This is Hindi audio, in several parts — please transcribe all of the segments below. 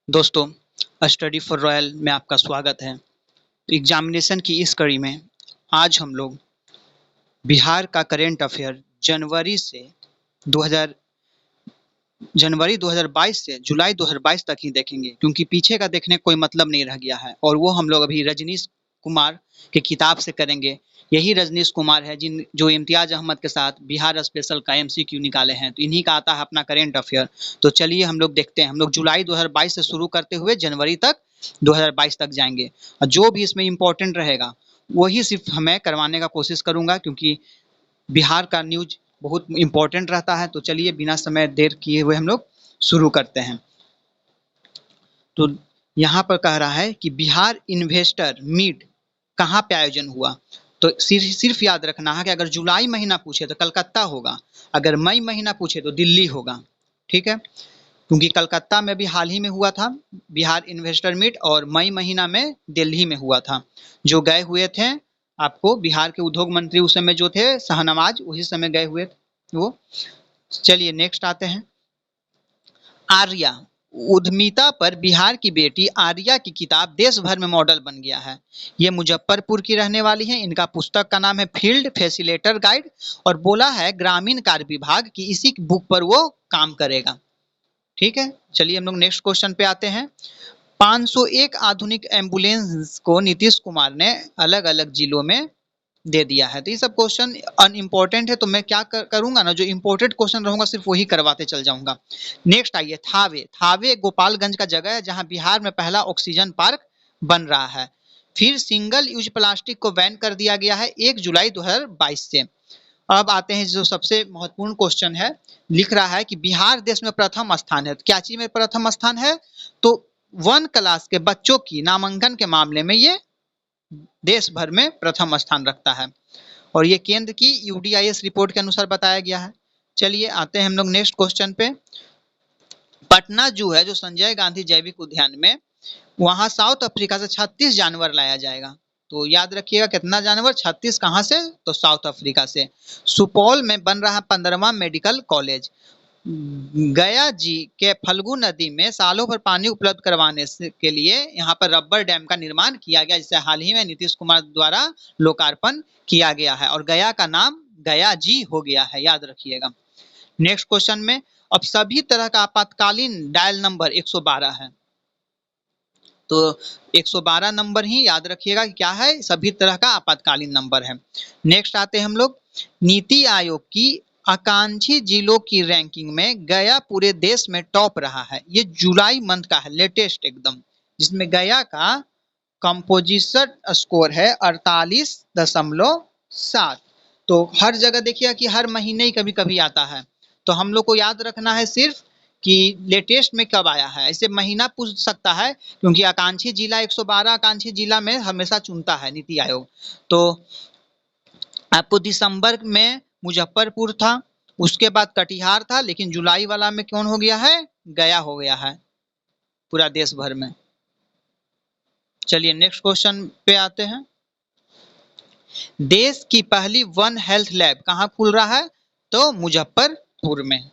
दोस्तों, स्टडी फॉर रॉयल में आपका स्वागत है। तो एग्जामिनेशन की इस कड़ी में आज हम लोग बिहार का करेंट अफेयर जनवरी 2022 से जुलाई 2022 तक ही देखेंगे, क्योंकि पीछे का देखने का कोई मतलब नहीं रह गया है। और वो हम लोग अभी रजनीश कुमार के किताब से करेंगे। यही रजनीश कुमार है जो इम्तियाज अहमद के साथ बिहार स्पेशल का एमसीक्यू निकाले हैं। तो इन्हीं का आता है अपना करेंट अफेयर। तो चलिए हम लोग देखते हैं। हम लोग जुलाई 2022 से शुरू करते हुए जनवरी तक 2022 तक जाएंगे, और जो भी इसमें इम्पोर्टेंट रहेगा वही सिर्फ मैं करवाने का कोशिश करूंगा, क्योंकि बिहार का न्यूज बहुत इम्पोर्टेंट रहता है। तो चलिए बिना समय देर किए हुए हम लोग शुरू करते हैं। तो यहाँ पर कह रहा है कि बिहार इन्वेस्टर मीट कहाँ पे आयोजन हुआ। तो सिर्फ याद रखना है कि अगर जुलाई महीना पूछे तो कलकत्ता होगा, अगर मई महीना पूछे तो दिल्ली होगा। ठीक है, क्योंकि कलकत्ता में भी हाल ही में हुआ था बिहार इन्वेस्टर मीट, और मई महीना में दिल्ली में हुआ था। जो गए हुए थे आपको बिहार के उद्योग मंत्री उस समय जो थे शाहनवाज, उसी समय गए हुए थे वो। चलिए नेक्स्ट आते हैं। आर्या उद्यमिता पर बिहार की बेटी आर्या की किताब देश भर में मॉडल बन गया है। ये मुजफ्फरपुर की रहने वाली है। इनका पुस्तक का नाम है फील्ड फैसिलिटेटर गाइड, और बोला है ग्रामीण कार्य विभाग की इसी बुक पर वो काम करेगा। ठीक है, चलिए हम लोग नेक्स्ट क्वेश्चन पे आते हैं। 501 आधुनिक एम्बुलेंस को नीतीश कुमार ने अलग अलग जिलों में दे दिया है। तो ये सब क्वेश्चन अनइम्पोर्टेंट है, तो मैं क्या करूंगा ना, जो इम्पोर्टेंट क्वेश्चन रहूंगा सिर्फ वही करवाते चल जाऊंगा। नेक्स्ट आइए, थावे गोपालगंज का जगह है जहां बिहार में पहला ऑक्सीजन पार्क बन रहा है। फिर सिंगल यूज प्लास्टिक को बैन कर दिया गया है 1 जुलाई 2022 से। अब आते हैं जो सबसे महत्वपूर्ण क्वेश्चन है। लिख रहा है कि बिहार देश में प्रथम स्थान है। तो क्या चीज में प्रथम स्थान है? तो 1 क्लास के बच्चों की नामांकन के मामले में ये देश भर में प्रथम स्थान रखता है, और ये केंद्र की यूडीआईएस रिपोर्ट के अनुसार बताया गया है। चलिए आते हैं हम लोग नेक्स्ट क्वेश्चन पे। पटना जू है जो संजय गांधी जैविक उद्यान में, वहां साउथ अफ्रीका से 36 जानवर लाया जाएगा। तो याद रखिएगा कितना जानवर, 36 कहाँ से? तो साउथ अफ्रीका से। सुपौल में बन रहा 15वां मेडिकल कॉलेज। गया जी के फल्गु नदी में सालों भर पानी उपलब्ध करवाने के लिए यहाँ पर रबर डैम का निर्माण किया गया, जिसे हाल ही में नीतीश कुमार द्वारा लोकार्पण किया गया है, और गया का नाम गया जी हो गया है, याद रखिएगा। नेक्स्ट क्वेश्चन में, अब सभी तरह का आपातकालीन डायल नंबर 112 है। तो 112 नंबर ही याद रखिएगा कि क्या है, सभी तरह का आपातकालीन नंबर है। नेक्स्ट आते हैं हम लोग। नीति आयोग की आकांक्षी जिलों की रैंकिंग में गया पूरे देश में टॉप रहा है। ये जुलाई मंथ का है, लेटेस्ट एकदम, जिसमें गया का कंपोजिशन स्कोर है 48.7। तो हर जगह देखिए कि हर महीने ही कभी कभी आता है। तो हम लोग को याद रखना है सिर्फ कि लेटेस्ट में कब आया है। ऐसे महीना पूछ सकता है, क्योंकि आकांक्षी जिला 112 आकांक्षी जिला में हमेशा चुनता है नीति आयोग। तो आपको दिसंबर में मुजफ्फरपुर था, उसके बाद कटिहार था, लेकिन जुलाई वाला में कौन हो गया है? गया हो गया है पूरा देश भर में। चलिए नेक्स्ट क्वेश्चन पे आते हैं। देश की पहली वन हेल्थ लैब कहाँ खुल रहा है? तो मुजफ्फरपुर में।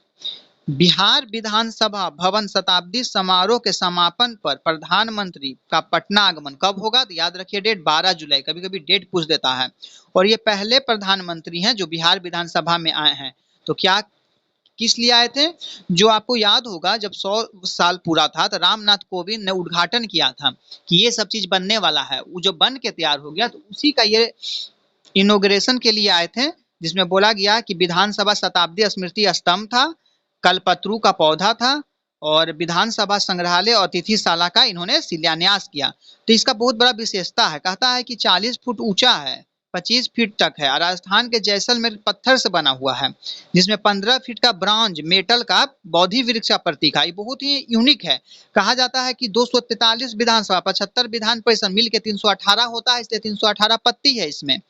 बिहार विधानसभा भवन शताब्दी समारोह के समापन पर प्रधानमंत्री का पटना आगमन कब होगा? तो याद रखिए डेट 12 जुलाई। कभी कभी डेट पूछ देता है। और ये पहले प्रधानमंत्री हैं जो बिहार विधानसभा में आए हैं। तो क्या किस लिए आए थे? जो आपको याद होगा जब 100 साल पूरा था तो रामनाथ कोविंद ने उद्घाटन किया था कि ये सब चीज बनने वाला है। वो जो बन के तैयार हो गया, तो उसी का ये इनॉग्रेशन के लिए आए थे, जिसमें बोला गया कि विधानसभा शताब्दी स्मृति स्तंभ था, कल्पतरू का पौधा था, और विधानसभा संग्रहालय और अतिथिशाला का इन्होंने शिलान्यास किया। तो इसका बहुत बड़ा विशेषता है, कहता है कि 40 फुट ऊंचा है, 25 फीट तक है, और राजस्थान के जैसलमेर पत्थर से बना हुआ है, जिसमें 15 फीट का ब्रॉन्ज मेटल का बोधि वृक्ष का प्रतीक है। बहुत ही यूनिक है। कहा जाता है कि 243 विधानसभा 75 विधान परिषद मिल के 318 होता है, इसलिए 318 पत्ती है इसमें।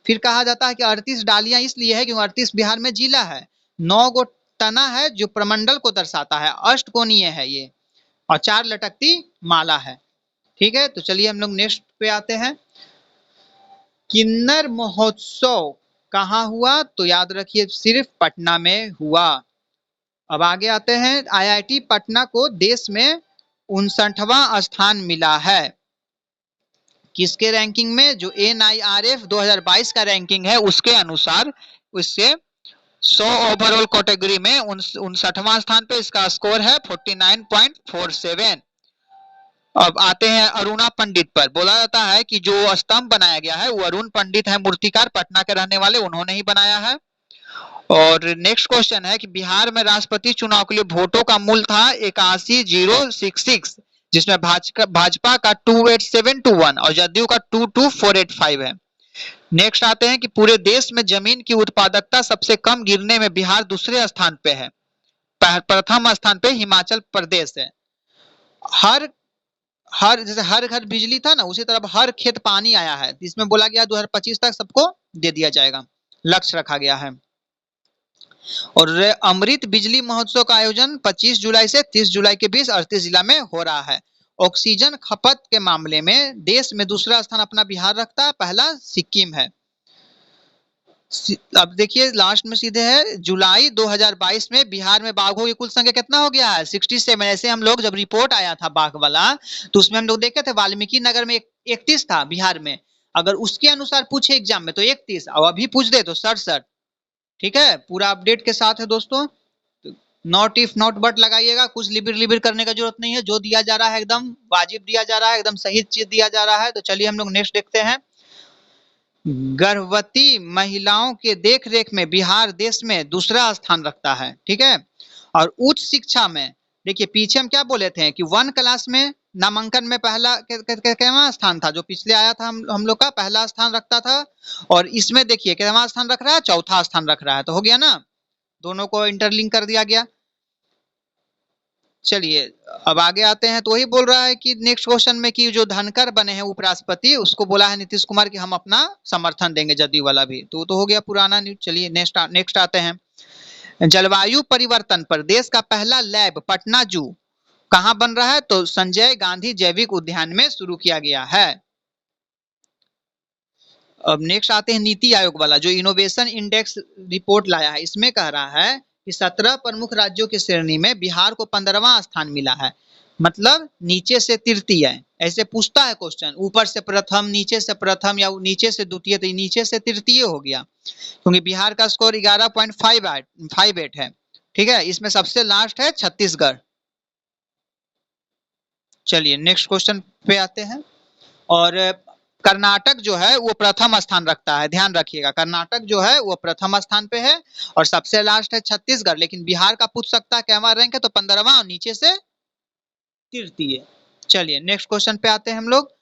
फिर कहा जाता है कि 38 डालियां इसलिए है क्योंकि 38 बिहार में जिला है। 9 गो तना है जो प्रमंडल को दर्शाता है, अष्टकोणीय है ये, और 4 लटकती माला है। ठीक है, तो चलिए हम लोग नेक्स्ट पे आते हैं। किन्नर महोत्सव कहाँ हुआ? तो याद रखिए सिर्फ पटना में हुआ। अब आगे आते हैं। आईआईटी पटना को देश में 59वां स्थान मिला है। किसके रैंकिंग में? जो NIRF 2022 का रैंकिंग है उसके अनुसार उससे 100 ओवरऑल कैटेगरी में 59वां स्थान पे इसका स्कोर है 49.47। अब आते हैं अरुणा पंडित पर। बोला जाता है कि जो स्तंभ बनाया गया है वो अरुण पंडित है, मूर्तिकार, पटना के रहने वाले, उन्होंने ही बनाया है। और नेक्स्ट क्वेश्चन है कि बिहार में राष्ट्रपति चुनाव के लिए वोटों का मूल्य था 81,066, जिसमें भाजपा का 28721 और जदयू का 22485 है। नेक्स्ट आते हैं कि पूरे देश में जमीन की उत्पादकता सबसे कम गिरने में बिहार दूसरे स्थान पे है, प्रथम स्थान पे हिमाचल प्रदेश है। हर हर जैसे हर घर बिजली था ना, उसी तरह हर खेत पानी आया है। इसमें बोला गया 2025 तक सबको दे दिया जाएगा, लक्ष्य रखा गया है। और अमृत बिजली महोत्सव का आयोजन 25 जुलाई से 30 जुलाई के बीच 38 जिला में हो रहा है। ऑक्सीजन खपत के मामले में देश में दूसरा स्थान अपना बिहार रखता है, पहला सिक्किम है। अब देखिए लास्ट में सीधे है जुलाई 2022 में बिहार में बाघों की कुल संख्या कितना हो गया है? 67। ऐसे हम लोग जब रिपोर्ट आया था बाघ वाला तो उसमें हम लोग देखे थे वाल्मीकि नगर में 31 था बिहार में, अगर उसके अनुसार पूछे एग्जाम में तो 31 और अभी पूछ दे तो 67। ठीक है, पूरा अपडेट के साथ है दोस्तों। नॉट इफ नॉट बट लगाइएगा, कुछ लिबिर लिबिर करने का जरूरत नहीं है। जो दिया जा रहा है एकदम वाजिब दिया जा रहा है, एकदम सही चीज दिया जा रहा है। तो चलिए हम लोग नेक्स्ट देखते हैं। गर्भवती महिलाओं के देख रेख में बिहार देश में दूसरा स्थान रखता है। ठीक है, और उच्च शिक्षा में देखिए पीछे हम क्या बोले थे कि 1 क्लास में नामांकन में पहला कितना स्थान था? जो पिछले आया था हम लोग का पहला स्थान रखता था, और इसमें देखिए कितना स्थान रख रहा है? चौथा स्थान रख रहा है। तो हो गया ना, दोनों को इंटरलिंक कर दिया गया। चलिए अब आगे आते हैं। तो वही बोल रहा है कि नेक्स्ट क्वेश्चन में कि जो धनकर बने हैं उपराष्ट्रपति, उसको बोला है नीतीश कुमार कि हम अपना समर्थन देंगे, जदयू वाला भी। तो हो गया पुराना न्यूज। चलिए नेक्स्ट आते हैं। जलवायु परिवर्तन पर देश का पहला लैब पटना जू कहाँ बन रहा है? तो संजय गांधी जैविक उद्यान में शुरू किया गया है। अब नेक्स्ट आते हैं नीति आयोग वाला जो इनोवेशन इंडेक्स रिपोर्ट लाया है। इसमें कह रहा है कि 17 प्रमुख राज्यों की श्रेणी में बिहार को 15वां स्थान मिला है, मतलब नीचे से तृतीय है। ऐसे पूछता है क्वेश्चन, ऊपर से प्रथम, नीचे से प्रथम या नीचे से द्वितीय, तो नीचे से तृतीय हो गया क्योंकि बिहार का स्कोर 11.58 है। ठीक है, इसमें सबसे लास्ट है छत्तीसगढ़। चलिए नेक्स्ट क्वेश्चन पे आते हैं। और कर्नाटक जो है वो प्रथम स्थान रखता है, ध्यान रखिएगा। कर्नाटक जो है वो प्रथम स्थान पे है और सबसे लास्ट है छत्तीसगढ़। लेकिन बिहार का पूछ सकता है क्या रैंक है, तो 15वां और नीचे से तृतीय। चलिए नेक्स्ट क्वेश्चन पे आते हैं हम लोग।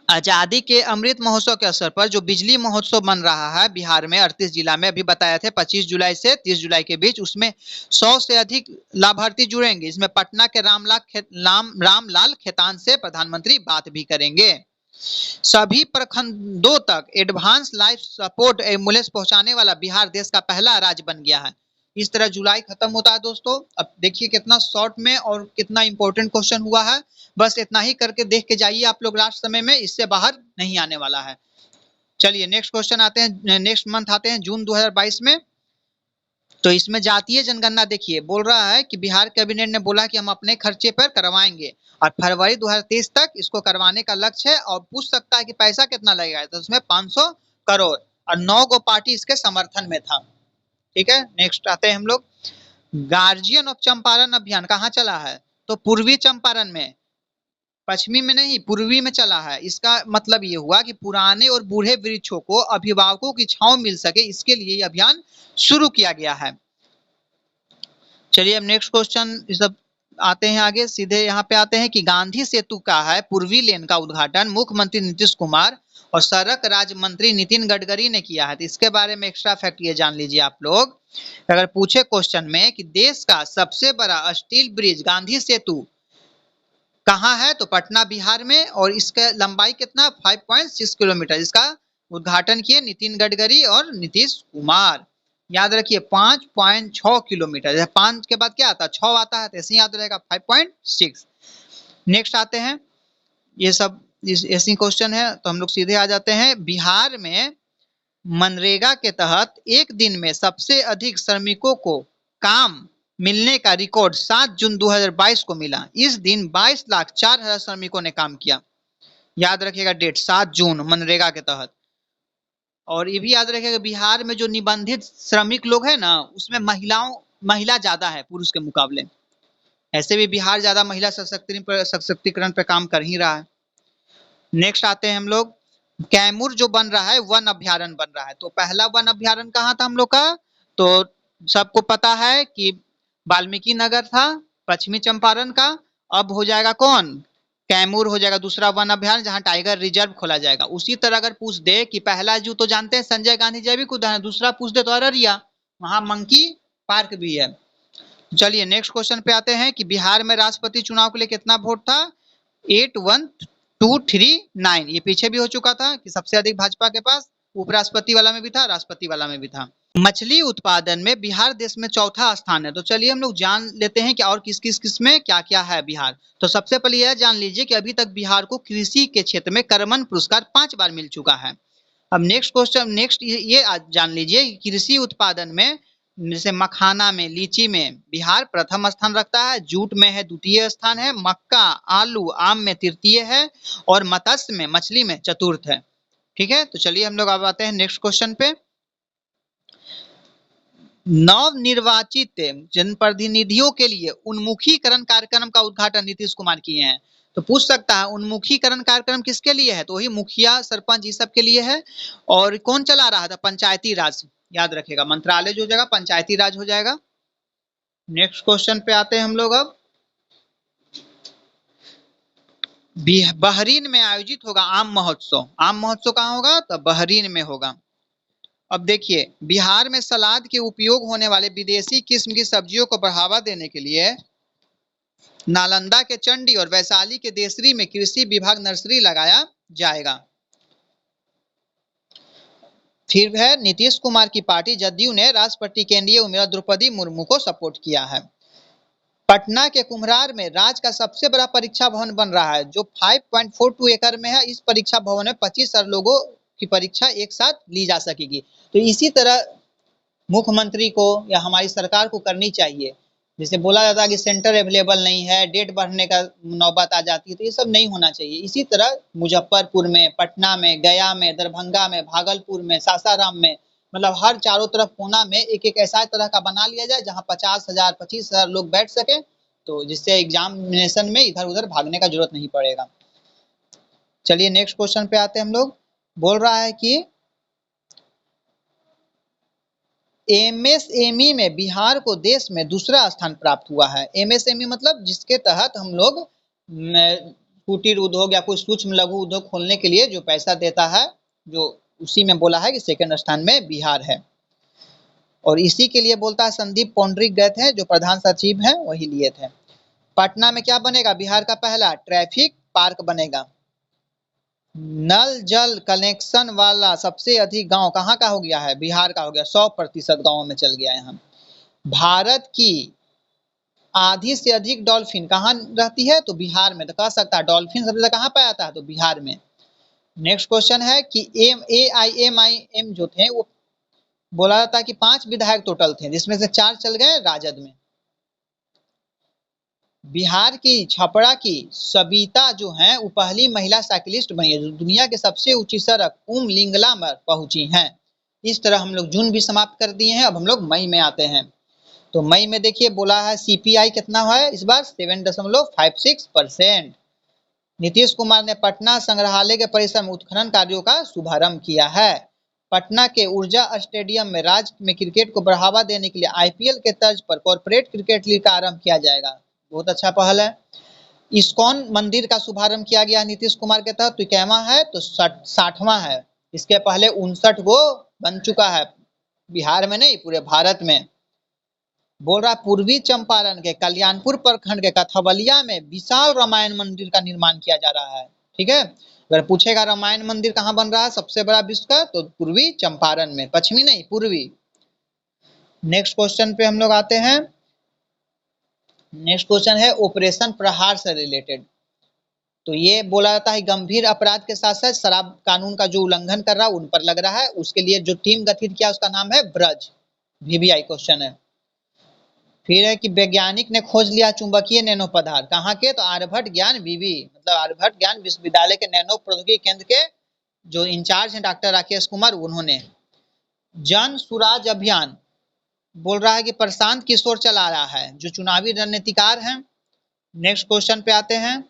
आजादी के अमृत महोत्सव के अवसर पर जो बिजली महोत्सव बन रहा है बिहार में 38 जिला में, अभी बताए थे 25 जुलाई से 30 जुलाई के बीच, उसमें 100 से अधिक लाभार्थी जुड़ेंगे। इसमें पटना के रामलाल खेतान से प्रधानमंत्री बात भी करेंगे। सभी प्रखंडों तक एडवांस लाइफ सपोर्ट एम्बुलेंस पहुंचाने वाला बिहार देश का पहला राज्य बन गया है। इस तरह जुलाई खत्म होता है दोस्तों। अब देखिए कितना शॉर्ट में और कितना इंपॉर्टेंट क्वेश्चन हुआ है। बस इतना ही करके देख के जाइए आप लोग, लास्ट समय में इससे बाहर नहीं आने वाला है। चलिए नेक्स्ट क्वेश्चन आते हैं, नेक्स्ट मंथ आते हैं जून 2022 में। तो इसमें जातीय जनगणना देखिए बोल रहा है कि बिहार कैबिनेट ने बोला कि हम अपने खर्चे पर करवाएंगे और फरवरी 2023 तक इसको करवाने का लक्ष्य है। और पूछ सकता है कि पैसा कितना लगेगा, तो उसमें 500 करोड़ और 9 गो पार्टी इसके समर्थन में था। ठीक है, नेक्स्ट आते हैं हम लोग। गार्जियन ऑफ चंपारण अभियान कहाँ चला है? तो पूर्वी चंपारण में, पश्चिमी में नहीं, पूर्वी में चला है। इसका मतलब ये हुआ कि पुराने और बूढ़े वृक्षों को अभिभावकों की छांव मिल सके, इसके लिए ये अभियान शुरू किया गया है। चलिए अब नेक्स्ट क्वेश्चन सब आते हैं आगे, सीधे यहाँ पे आते हैं कि गांधी सेतु का है पूर्वी लेन का उद्घाटन मुख्यमंत्री नीतीश कुमार और सड़क राज्य मंत्री नितिन गडकरी ने किया है। तो इसके बारे में एक्स्ट्रा फैक्ट ये जान लीजिए आप लोग। अगर पूछे क्वेश्चन में कि देश का सबसे बड़ा स्टील ब्रिज गांधी सेतु कहाँ है, तो पटना बिहार में, और इसका लंबाई कितना 5.6 किलोमीटर। इसका उद्घाटन किए नितिन गडकरी और नीतीश कुमार। याद रखिए 5.6 किलोमीटर, 5 के बाद क्या आता है 6 आता है, तो ऐसे याद रहेगा 5.6। नेक्स्ट आते हैं, ये सब ऐसी क्वेश्चन है तो हम लोग सीधे आ जाते हैं। बिहार में मनरेगा के तहत एक दिन में सबसे अधिक श्रमिकों को काम मिलने का रिकॉर्ड 7 जून 2022 को मिला। इस दिन 22,04,000 श्रमिकों ने काम किया। याद रखिएगा डेट 7 जून मनरेगा के तहत। और ये भी याद रखिएगा बिहार में जो निबंधित श्रमिक लोग हैं ना, उसमें महिला ज्यादा है पुरुष के मुकाबले। ऐसे भी बिहार ज्यादा महिला सशक्तिकरण पे काम कर ही रहा है। नेक्स्ट आते हैं हम लोग, कैमूर जो बन रहा है वन अभ्यारण्य बन रहा है। तो पहला वन अभ्यारण्य कहाँ था हम लोग का, तो सबको पता है कि वाल्मीकि नगर था पश्चिमी चंपारण का। अब हो जाएगा कौन, कैमूर हो जाएगा दूसरा वन अभ्यारण्य जहां टाइगर रिजर्व खोला जाएगा। उसी तरह अगर पूछ दे कि पहला जू तो जानते हैं संजय गांधी जैविक उद्यान, दूसरा पूछ दे तो अररिया, वहां मंकी पार्क भी है। चलिए नेक्स्ट क्वेश्चन पे आते हैं कि बिहार में राष्ट्रपति चुनाव के लिए कितना वोट था, 81,239। ये पीछे भी हो चुका था कि सबसे अधिक भाजपा के पास, उपराष्ट्रपति वाला में भी था, राष्ट्रपति वाला में भी था। मछली उत्पादन में बिहार देश में चौथा स्थान है। तो चलिए हम लोग जान लेते हैं कि और किस किस में क्या क्या है बिहार। तो सबसे पहले यह जान लीजिए कि अभी तक बिहार को कृषि के क्षेत्र में करमन पुरस्कार 5 बार मिल चुका है। अब नेक्स्ट क्वेश्चन, नेक्स्ट ये जान लीजिए कृषि उत्पादन में जैसे मखाना में, लीची में बिहार प्रथम स्थान रखता है, जूट में है द्वितीय स्थान है, मक्का, आलू, आम में तृतीय है, और मत्स्य में, मछली में चतुर्थ है। ठीक है, तो चलिए हम लोग अब आते हैं नेक्स्ट क्वेश्चन पे। नव निर्वाचित जनप्रतिनिधियों के लिए उन्मुखीकरण कार्यक्रम का उद्घाटन नीतीश कुमार किए हैं। तो पूछ सकता है उन्मुखीकरण कार्यक्रम किसके लिए है, तो वही मुखिया सरपंच ये सब के लिए है। और कौन चला रहा था, पंचायती राज, याद रखेगा मंत्रालय जो हो जाएगा पंचायती राज हो जाएगा। नेक्स्ट क्वेश्चन पे आते हैं हम लोग अब, बहरीन में आयोजित होगा आम महोत्सव। आम महोत्सव कहाँ होगा, तो बहरीन में होगा। अब देखिए बिहार में सलाद के उपयोग होने वाले विदेशी किस्म की सब्जियों को बढ़ावा देने के लिए नालंदा के चंडी और वैशाली के देसरी में कृषि विभाग नर्सरी लगाया जाएगा। फिर है नीतीश कुमार की पार्टी जदयू ने राष्ट्रपति के एनडीए उम्मीदवार द्रौपदी मुर्मू को सपोर्ट किया है। पटना के कुम्हरार में राज्य का सबसे बड़ा परीक्षा भवन बन रहा है जो 5.42 एकड़ में है। इस परीक्षा भवन में 25,000 लोगों की परीक्षा एक साथ ली जा सकेगी। तो इसी तरह मुख्यमंत्री को या हमारी सरकार को करनी चाहिए। जैसे बोला जाता है कि सेंटर अवेलेबल नहीं है, डेट बढ़ने का नौबत आ जाती है, तो ये सब नहीं होना चाहिए। इसी तरह मुजफ्फरपुर में, पटना में, गया में, दरभंगा में, भागलपुर में, सासाराम में, मतलब हर चारों तरफ कोना में एक एक ऐसा तरह का बना लिया जाए जहाँ 50,000 25,000 लोग बैठ सके, तो जिससे एग्जामिनेशन में इधर उधर भागने का जरूरत नहीं पड़ेगा। चलिए नेक्स्ट क्वेश्चन पे आते हैं हम लोग। बोल रहा है कि एमएसएमई में बिहार को देश में दूसरा स्थान प्राप्त हुआ है। एमएसएमई मतलब जिसके तहत हम लोग कुटीर उद्योग या कोई सूक्ष्म लघु उद्योग खोलने के लिए जो पैसा देता है, जो उसी में बोला है कि सेकंड स्थान में बिहार है। और इसी के लिए बोलता है संदीप पौंडरिक गए थे जो प्रधान सचिव हैं, वही लिए थे। पटना में क्या बनेगा, बिहार का पहला ट्रैफिक पार्क बनेगा। नल जल कनेक्शन वाला सबसे अधिक गांव कहाँ का हो गया है, बिहार का हो गया। 100% गांवों में चल गया यहाँ। भारत की आधी से अधिक डॉल्फिन कहाँ रहती है, तो बिहार में। तो कह सकता है डॉल्फिन सबसे कहाँ पाया जाता है, तो बिहार में। नेक्स्ट क्वेश्चन है कि AIMIM जो थे वो बोला जाता है कि 5 विधायक टोटल थे जिसमें से 4 चल गए राजद में। बिहार की छपरा की सबिता जो हैं वो पहली महिला साइकिलिस्ट बनी है जो दुनिया के सबसे ऊंची सड़क उमलिंगला में पहुंची हैं। इस तरह हम लोग जून भी समाप्त कर दिए हैं। अब हम लोग मई में आते हैं। तो मई में देखिए बोला है CPI कितना है इस बार, 7.56%। नीतीश कुमार ने पटना संग्रहालय के परिसर में उत्खनन कार्यों का शुभारंभ किया है। पटना के ऊर्जा स्टेडियम में राज्य में क्रिकेट को बढ़ावा देने के लिए IPL के तर्ज पर कॉर्पोरेट क्रिकेट लीग का आरंभ किया जाएगा। बहुत अच्छा पहल है। इस्कॉन मंदिर का शुभारंभ किया गया नीतीश कुमार के तहत। तो कैवां है, तो 60वां है। इसके पहले 59 गो बन चुका है, बिहार में नहीं पूरे भारत में। बोल रहा पूर्वी चंपारण के कल्याणपुर प्रखंड के कथवलिया में विशाल रामायण मंदिर का निर्माण किया जा रहा है। ठीक है, अगर पूछेगा रामायण मंदिर कहाँ बन रहा है सबसे बड़ा विश्व का, तो पूर्वी चंपारण में, पश्चिमी नहीं पूर्वी। नेक्स्ट क्वेश्चन पे हम लोग आते हैं। नेक्स्ट क्वेश्चन है ऑपरेशन प्रहार से रिलेटेड। तो ये बोला जाता है गंभीर अपराध के साथ साथ शराब कानून का जो उल्लंघन कर रहा है उन पर लग रहा है। उसके लिए जो टीम गठित किया उसका नाम है ब्रज। VVI क्वेश्चन है। फिर है कि वैज्ञानिक ने खोज लिया चुंबकीय नैनो पदार्थ, कहाँ के? तो आर्यभट्ट ज्ञान विवि मतलब आर्यभट्ट ज्ञान विश्वविद्यालय के नैनो प्रौद्योगिकी केंद्र के जो इंचार्ज हैं डॉक्टर राकेश कुमार, उन्होंने। जन सुराज अभियान बोल रहा है कि प्रशांत किशोर चला रहा है, जो चुनावी रणनीतिकार हैं। नेक्स्ट क्वेश्चन पे आते हैं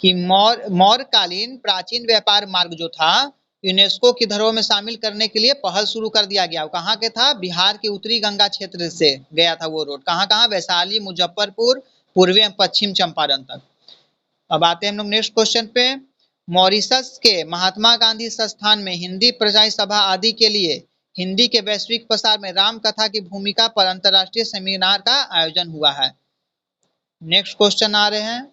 कि मौर्यकालीन प्राचीन व्यापार मार्ग जो था यूनेस्को की धरोहर में शामिल करने के लिए पहल शुरू कर दिया गया। कहाँ के था? बिहार के उत्तरी गंगा क्षेत्र से गया था वो रोड। कहाँ कहाँ? वैशाली, मुजफ्फरपुर, पूर्वी एवं पश्चिम चंपारण तक। अब आते हैं हम लोग नेक्स्ट क्वेश्चन पे। मॉरिशस के महात्मा गांधी संस्थान में हिंदी प्रचार सभा आदि के लिए हिंदी के वैश्विक प्रसार में राम कथा की भूमिका पर अंतर्राष्ट्रीय सेमिनार का आयोजन हुआ है। नेक्स्ट क्वेश्चन आ रहे हैं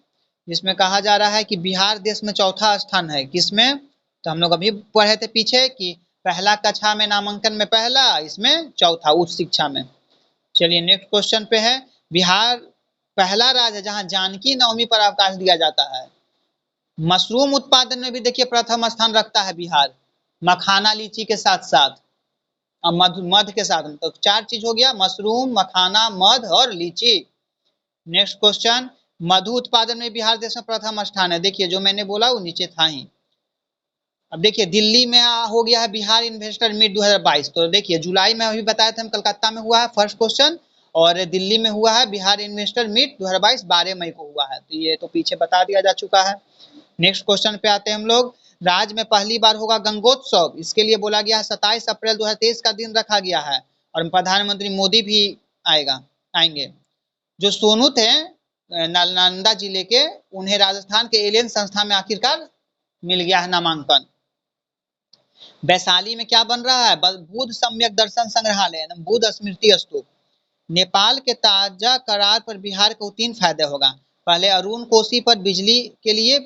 जिसमें कहा जा रहा है कि बिहार देश में चौथा स्थान है, किसमें? तो हम लोग अभी पढ़े थे पीछे कि पहला कक्षा में नामांकन में पहला, इसमें चौथा उच्च शिक्षा में। चलिए नेक्स्ट क्वेश्चन पे है। बिहार पहला राज्य है जहां जानकी नवमी पर अवकाश दिया जाता है। मशरूम उत्पादन में भी देखिए प्रथम स्थान रखता है बिहार, मखाना लीची के साथ साथ और मध के साथ। तो चार चीज हो गया, मशरूम, मखाना, मध और लीची। नेक्स्ट क्वेश्चन, मधु उत्पादन में बिहार देश में प्रथम स्थान है। देखिए जो मैंने बोला वो नीचे था ही। अब देखिए दिल्ली में हो गया है बिहार इन्वेस्टर मीट 2022। तो देखिए जुलाई में अभी बताया था हम, कलकत्ता में हुआ है फर्स्ट क्वेश्चन, और दिल्ली में हुआ है बिहार इन्वेस्टर मीट 2022 12 मई को हुआ है। तो ये तो पीछे बता दिया जा चुका है। नेक्स्ट क्वेश्चन पे आते हैं हम लोग। राज्य में पहली बार होगा गंगोत्सव, इसके लिए बोला गया है 27 अप्रैल 2023 का दिन रखा गया है, और प्रधानमंत्री मोदी भी आएंगे। जो सोनू थे नालंदा जिले के, उन्हें राजस्थान के एलियन संस्था में आखिरकार मिल गया है नामांकन। वैशाली में क्या बन रहा है? बुद्ध सम्यक दर्शन संग्रहालय, बुद्ध स्मृति स्तूप। नेपाल के ताजा करार पर बिहार को 3 फायदे होगा। पहले अरुण कोसी पर बिजली के लिए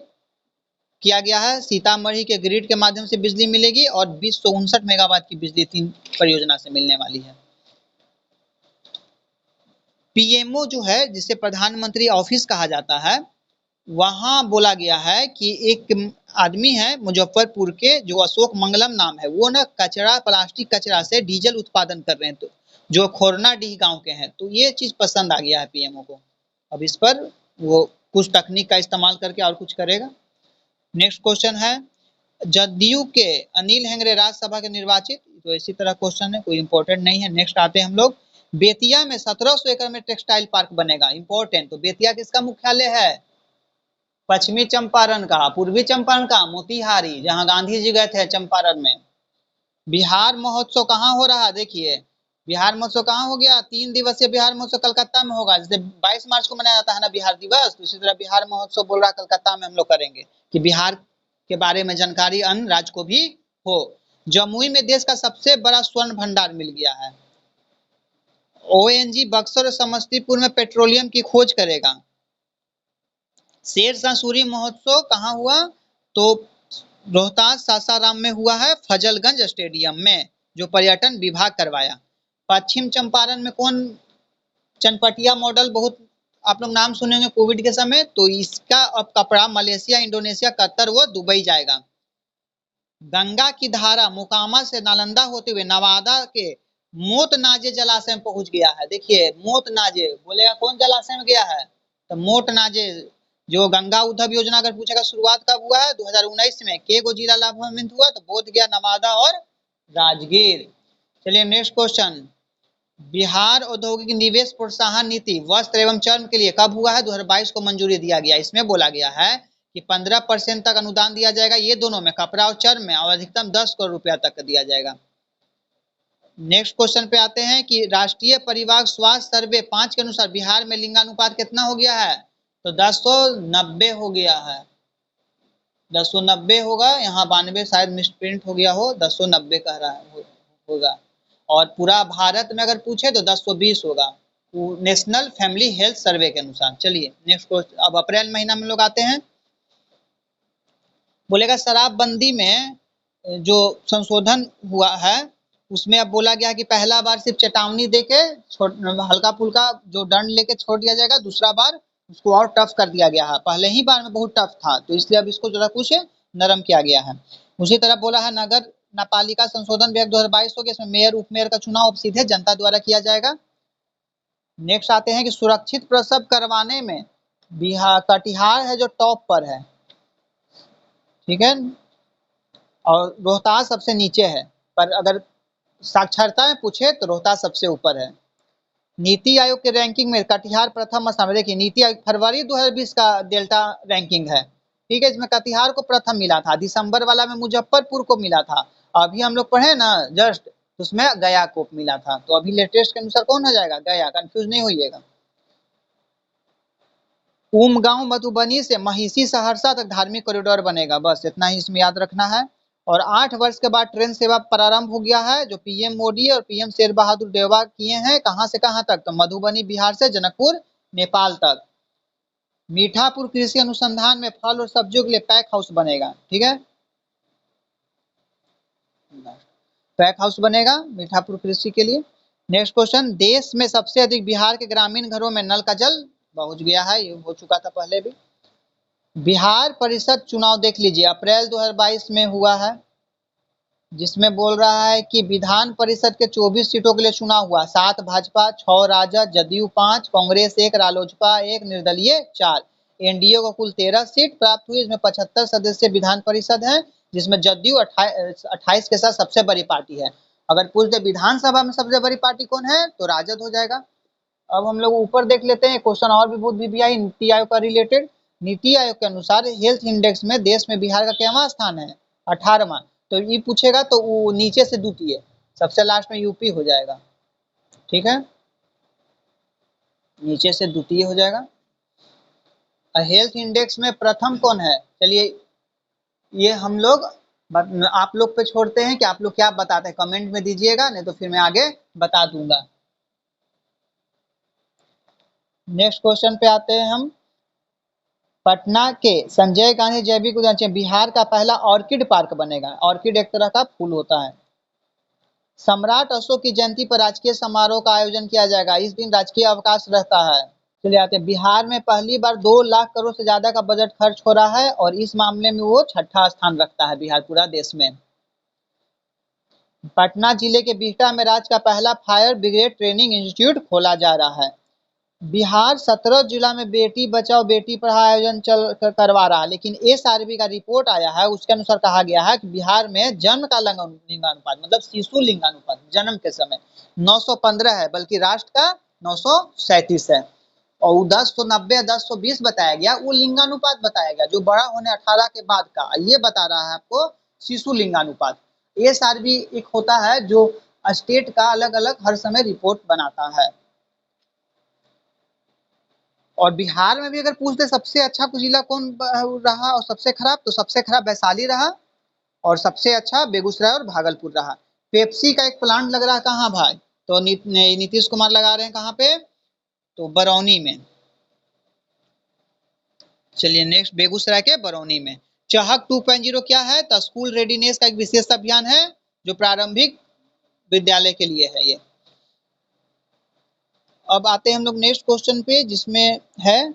किया गया है, सीतामढ़ी के ग्रिड के माध्यम से बिजली मिलेगी, और 259 मेगावाट की बिजली 3 परियोजना से मिलने वाली है। पीएमओ जो है, जिसे प्रधानमंत्री ऑफिस कहा जाता है, वहां बोला गया है कि एक आदमी है मुजफ्फरपुर के जो अशोक मंगलम नाम है, वो ना कचरा, प्लास्टिक कचरा से डीजल उत्पादन कर रहे हैं, तो जो खोरनाडीह गांव के हैं। तो ये चीज पसंद आ गया है पीएमओ को। अब इस पर वो कुछ तकनीक का इस्तेमाल करके और कुछ करेगा। नेक्स्ट क्वेश्चन है, जदयू के अनिल हेंगड़े राज्यसभा के निर्वाचित। तो इसी तरह क्वेश्चन है, कोई इंपॉर्टेंट नहीं है। नेक्स्ट आते हैं हम लोग। बेतिया में 1700 एकड़ में टेक्सटाइल पार्क बनेगा, इंपॉर्टेंट। तो बेतिया किसका मुख्यालय है? पश्चिमी चंपारण का, पूर्वी चंपारण का मोतिहारी, जहां गांधी जी गए थे चंपारण में। बिहार महोत्सव कहाँ हो रहा है? देखिए बिहार महोत्सव कहाँ हो गया? 3 दिवसीय बिहार महोत्सव कलकत्ता में होगा। जैसे 22 मार्च को मनाया जाता है ना बिहार दिवस, तो इसी तरह बिहार महोत्सव बोल रहा कलकत्ता में हम लोग करेंगे, कि बिहार के बारे में जानकारी अन्य राज्य को भी हो। जमुई में देश का सबसे बड़ा स्वर्ण भंडार मिल गया है। ओएनजी बक्सर और समस्तीपुर में पेट्रोलियम की खोज करेगा। शेरशाह सूरी महोत्सव कहाँ हुआ? तो रोहतास सासाराम में हुआ है, फजलगंज स्टेडियम में, जो पर्यटन विभाग करवाया। पश्चिम चंपारण में कौन? चनपटिया मॉडल, बहुत आप लोग नाम सुनेंगे कोविड के समय। तो इसका अब कपड़ा मलेशिया, इंडोनेशिया, कतर व दुबई जाएगा। गंगा की धारा मोकामा से नालंदा होते हुए नवादा के मोतनाजे जलाशय में पहुंच गया है। देखिए मोतनाजे बोलेगा कौन जलाशय में गया है? तो मोतनाजे। जो गंगा उद्धव योजना अगर पूछेगा शुरुआत कब हुआ है? 2019 में। के गो जिला लाभान्वित हुआ? तो बोध गया, नवादा और राजगीर। चलिए नेक्स्ट क्वेश्चन। बिहार औद्योगिक निवेश प्रोत्साहन नीति वस्त्र एवं चर्म के लिए कब हुआ है? 2022 को मंजूरी दिया गया। इसमें बोला गया है कि 15% तक अनुदान दिया जाएगा, ये दोनों में, कपड़ा और चर्म में, और अधिकतम 10 करोड़ रुपया तक दिया जाएगा। नेक्स्ट क्वेश्चन पे आते हैं कि राष्ट्रीय परिवार स्वास्थ्य सर्वे 5 के अनुसार बिहार में लिंगानुपात कितना हो गया है? तो 1090 हो गया है। 1090 होगा, यहाँ 92 शायद मिसप्रिंट हो गया हो, 1090 कह रहा है होगा। और पूरा भारत में अगर पूछे तो 1020 होगा, नेशनल फैमिली हेल्थ सर्वे के अनुसार। चलिए नेक्स्ट क्वेश्चन। अब अप्रैल महीना में लोग आते हैं, बोलेगा शराबबंदी में जो संशोधन हुआ है उसमें अब बोला गया कि पहला बार सिर्फ चेतावनी देके हल्का फुल्का जो दंड लेके छोड़ दिया जाएगा, दूसरा बार उसको और टफ कर दिया गया है। पहले ही बार में बहुत टफ था, तो इसलिए अब इसको जरा कुछ नरम किया गया है। उसी तरह बोला है नगर पालिका संशोधन विधेयक 2022 हो गया, इसमें मेयर, उपमेयर का चुनाव अब सीधे जनता द्वारा किया जाएगा। नेक्स्ट आते हैं कि सुरक्षित प्रसव करवाने में बिहार कटिहार है जो टॉप पर है, ठीक है, और रोहतास सबसे नीचे है। पर अगर साक्षरता में पूछे तो रोहतास सबसे ऊपर है। नीति आयोग के रैंकिंग में कटिहार प्रथम स्थान में। देखिए नीति आयोग फरवरी 2020 का डेल्टा रैंकिंग है, ठीक है, इसमें कटिहार को प्रथम मिला था, दिसंबर वाला में मुजफ्फरपुर को मिला था, अभी हम लोग पढ़े ना जस्ट उसमें गया को मिला था, तो अभी लेटेस्ट के अनुसार कौन हो जाएगा, गया, कंफ्यूज नहीं होइएगा। उमगांव मधुबनी से महिषी सहरसा तक धार्मिक कॉरिडोर बनेगा, बस इतना ही इसमें याद रखना है। और 8 वर्ष के बाद ट्रेन सेवा प्रारंभ हो गया है, जो पीएम मोदी और पीएम शेर बहादुर देवा किए हैं, कहां से कहां तक, तो मधुबनी बिहार से जनकपुर नेपाल तक। मीठापुर कृषि अनुसंधान में फल और सब्जियों के लिए पैक हाउस बनेगा, ठीक है, पैक हाउस बनेगा मीठापुर कृषि के लिए। नेक्स्ट क्वेश्चन, देश में सबसे अधिक बिहार के ग्रामीण घरों में नल का जल पहुंच गया है, ये हो चुका था पहले भी। बिहार परिषद चुनाव देख लीजिए, अप्रैल 2022 में हुआ है, जिसमें बोल रहा है कि विधान परिषद के 24 सीटों के लिए चुनाव हुआ, 7 भाजपा, 6 राजद, जदयू 5, कांग्रेस 1, रालोजपा 1, निर्दलीय 4। एनडीए को कुल 13 सीट प्राप्त हुई, इसमें 75 सदस्य विधान परिषद है, जिसमें जदयू 28 के साथ सबसे बड़ी पार्टी है। अगर पूछ दे विधानसभा में सबसे बड़ी पार्टी कौन है तो राजद हो जाएगा। अब हम लोग ऊपर देख लेते हैं क्वेश्चन और भी बहुत बीबीआई नीति आयोग का रिलेटेड। नीति आयोग के अनुसार हेल्थ इंडेक्स में देश में बिहार का केवां स्थान है, 18वां। तो ये पूछेगा तो वो नीचे से द्वितीय, सबसे लास्ट में यूपी हो जाएगा, ठीक है, नीचे से द्वितीय हो जाएगा। हेल्थ इंडेक्स में प्रथम कौन है, चलिए ये हम लोग आप लोग पे छोड़ते हैं कि आप लोग क्या बताते हैं, कमेंट में दीजिएगा, नहीं तो फिर मैं आगे बता दूंगा। नेक्स्ट क्वेश्चन पे आते हैं हम। पटना के संजय गांधी जैविक उद्यान बिहार का पहला ऑर्किड पार्क बनेगा, ऑर्किड एक तरह का फूल होता है। सम्राट अशोक की जयंती पर राजकीय समारोह का आयोजन किया जाएगा, इस दिन राजकीय अवकाश रहता है। चलिए आते हैं, बिहार में पहली बार 2 लाख करोड़ से ज्यादा का बजट खर्च हो रहा है और इस मामले में वो 6ठा स्थान रखता है बिहार पूरा देश में। पटना जिले के बिहटा में राज्य का पहला फायर ब्रिगेड ट्रेनिंग इंस्टीट्यूट खोला जा रहा है। बिहार 17 जिला में बेटी बचाओ बेटी पढ़ाओ आयोजन करवा रहा है, लेकिन एसआरबी का रिपोर्ट आया है, उसके अनुसार कहा गया है कि बिहार में जन्म का लिंगानुपात मतलब शिशु लिंगानुपात जन्म के समय 915 है, बल्कि राष्ट्र का 937 है। और 1090 1020 बताया गया, वो लिंगानुपात बताया गया, जो बड़ा होने 18 के बाद का, ये बता रहा है आपको शिशु लिंगानुपात। एसआरबी एक होता है जो स्टेट का अलग अलग हर समय रिपोर्ट बनाता है। और बिहार में भी अगर पूछते सबसे अच्छा जिला कौन रहा और सबसे खराब, तो सबसे खराब वैशाली रहा और सबसे अच्छा बेगूसराय और भागलपुर रहा। पेप्सी का एक प्लांट लग रहा है कहाँ भाई, तो नीतीश कुमार लगा रहे हैं कहाँ पे, तो बरौनी में। चलिए नेक्स्ट, बेगूसराय के बरौनी में। चहक 2.0 क्या है, तो स्कूल रेडीनेस का एक विशेष अभियान है जो प्रारंभिक विद्यालय के लिए है ये। अब आते हैं हम लोग नेक्स्ट क्वेश्चन पे, जिसमें है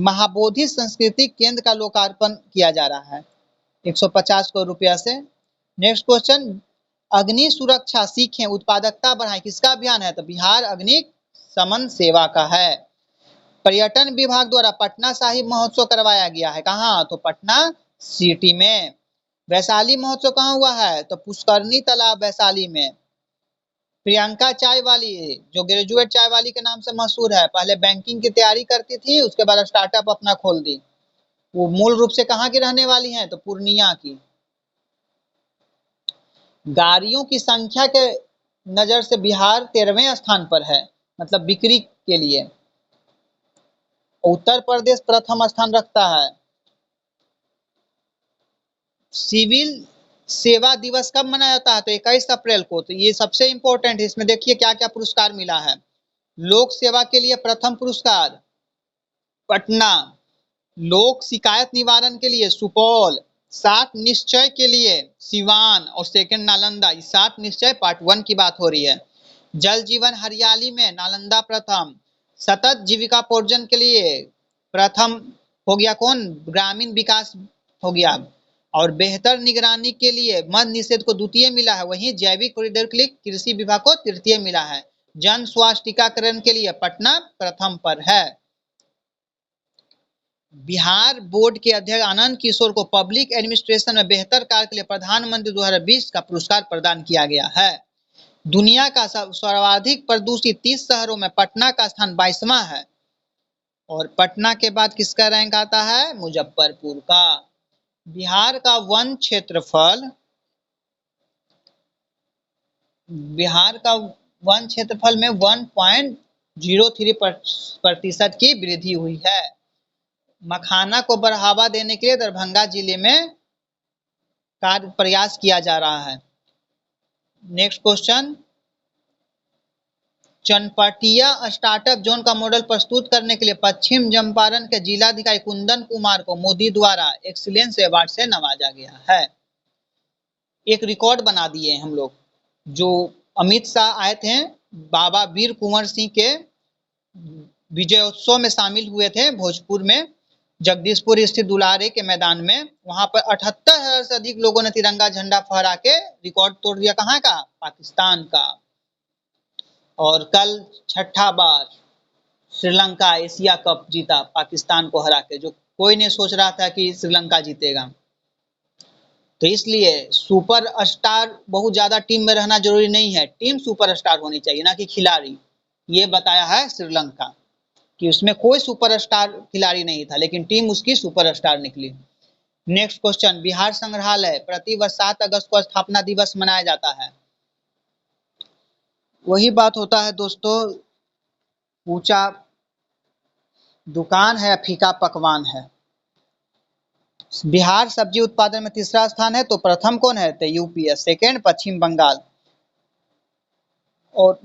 महाबोधि सांस्कृतिक केंद्र का लोकार्पण किया जा रहा है 150 करोड़ रुपया से। नेक्स्ट क्वेश्चन, अग्नि सुरक्षा सीखें उत्पादकता बढ़ाएं, किसका अभियान है, तो बिहार अग्नि शमन सेवा का है। पर्यटन विभाग द्वारा पटना साहिब महोत्सव करवाया गया है, कहाँ, तो पटना सिटी में। वैशाली महोत्सव कहाँ हुआ है, तो पुष्करनी तालाब वैशाली में। प्रियंका चाय वाली जो ग्रेजुएट चाय वाली के नाम से मशहूर है, पहले बैंकिंग की तैयारी करती थी, उसके बाद स्टार्टअप अपना खोल दी। वो मूल रूप से कहाँ की रहने वाली हैं, तो पूर्णिया की। गाड़ियों की संख्या के नजर से बिहार 13वें स्थान पर है, मतलब बिक्री के लिए। उत्तर प्रदेश प्रथम स्थान रखता है। सिविल सेवा दिवस कब मनाया जाता है, तो 21 अप्रैल को। तो ये सबसे इंपॉर्टेंट है, इसमें देखिए क्या क्या पुरस्कार मिला है। लोक सेवा के लिए प्रथम पुरस्कार पटना, लोक शिकायत निवारण के लिए सुपौल, 7 निश्चय के लिए सिवान और सेकंड नालंदा। 7 निश्चय पार्ट 1 की बात हो रही है। जल जीवन हरियाली में नालंदा प्रथम। सतत जीविका पोर्जन के लिए प्रथम हो गया कौन, ग्रामीण विकास हो गया। और बेहतर निगरानी के लिए मद निषेध को द्वितीय मिला है, वहीं जैविक कॉरिडोर के लिए कृषि विभाग को तृतीय मिला है। जन स्वास्थ्य टीकाकरण के लिए पटना प्रथम पर है। बिहार बोर्ड के अध्यक्ष आनंद किशोर को पब्लिक एडमिनिस्ट्रेशन में बेहतर कार्य के लिए प्रधानमंत्री 2020 का पुरस्कार प्रदान किया गया है। दुनिया का सर्वाधिक प्रदूषित 30 शहरों में पटना का स्थान 22वां है और पटना के बाद किसका रैंक आता है? मुजफ्फरपुर का। बिहार का वन क्षेत्रफल में 1.03% की वृद्धि हुई है। मखाना को बढ़ावा देने के लिए दरभंगा जिले में प्रयास किया जा रहा है। Next question, Chanpatia startup zone का मॉडल प्रस्तुत करने के लिए पश्चिम चंपारण के जिलाधिकारी कुंदन कुमार को मोदी द्वारा एक्सीलेंस अवार्ड से नवाजा गया है। एक रिकॉर्ड बना दिए हम लोग। जो अमित शाह आए थे, बाबा वीर कुंवर सिंह के विजयोत्सव में शामिल हुए थे भोजपुर में, जगदीशपुर स्थित दुलारे के मैदान में। वहां पर 78,000 से अधिक लोगों ने तिरंगा झंडा फहरा के रिकॉर्ड तोड़ दिया। कहाँ का? पाकिस्तान का। और कल छठा बार श्रीलंका एशिया कप जीता पाकिस्तान को हरा के, जो कोई नहीं सोच रहा था कि श्रीलंका जीतेगा। तो इसलिए सुपर स्टार बहुत ज्यादा टीम में रहना जरूरी नहीं है, टीम सुपर स्टार होनी चाहिए, ना कि खिलाड़ी। ये बताया है श्रीलंका कि उसमें कोई सुपरस्टार खिलाड़ी नहीं था, लेकिन टीम उसकी सुपरस्टार निकली। नेक्स्ट क्वेश्चन, बिहार संग्रहालय प्रतिवर्ष 7 अगस्त को स्थापना दिवस मनाया जाता है। वही बात होता है दोस्तों, ऊंचा दुकान है, फीका पकवान है। बिहार सब्जी उत्पादन में तीसरा स्थान है, तो प्रथम कौन है? तो यूपी है। सेकेंड पश्चिम बंगाल। और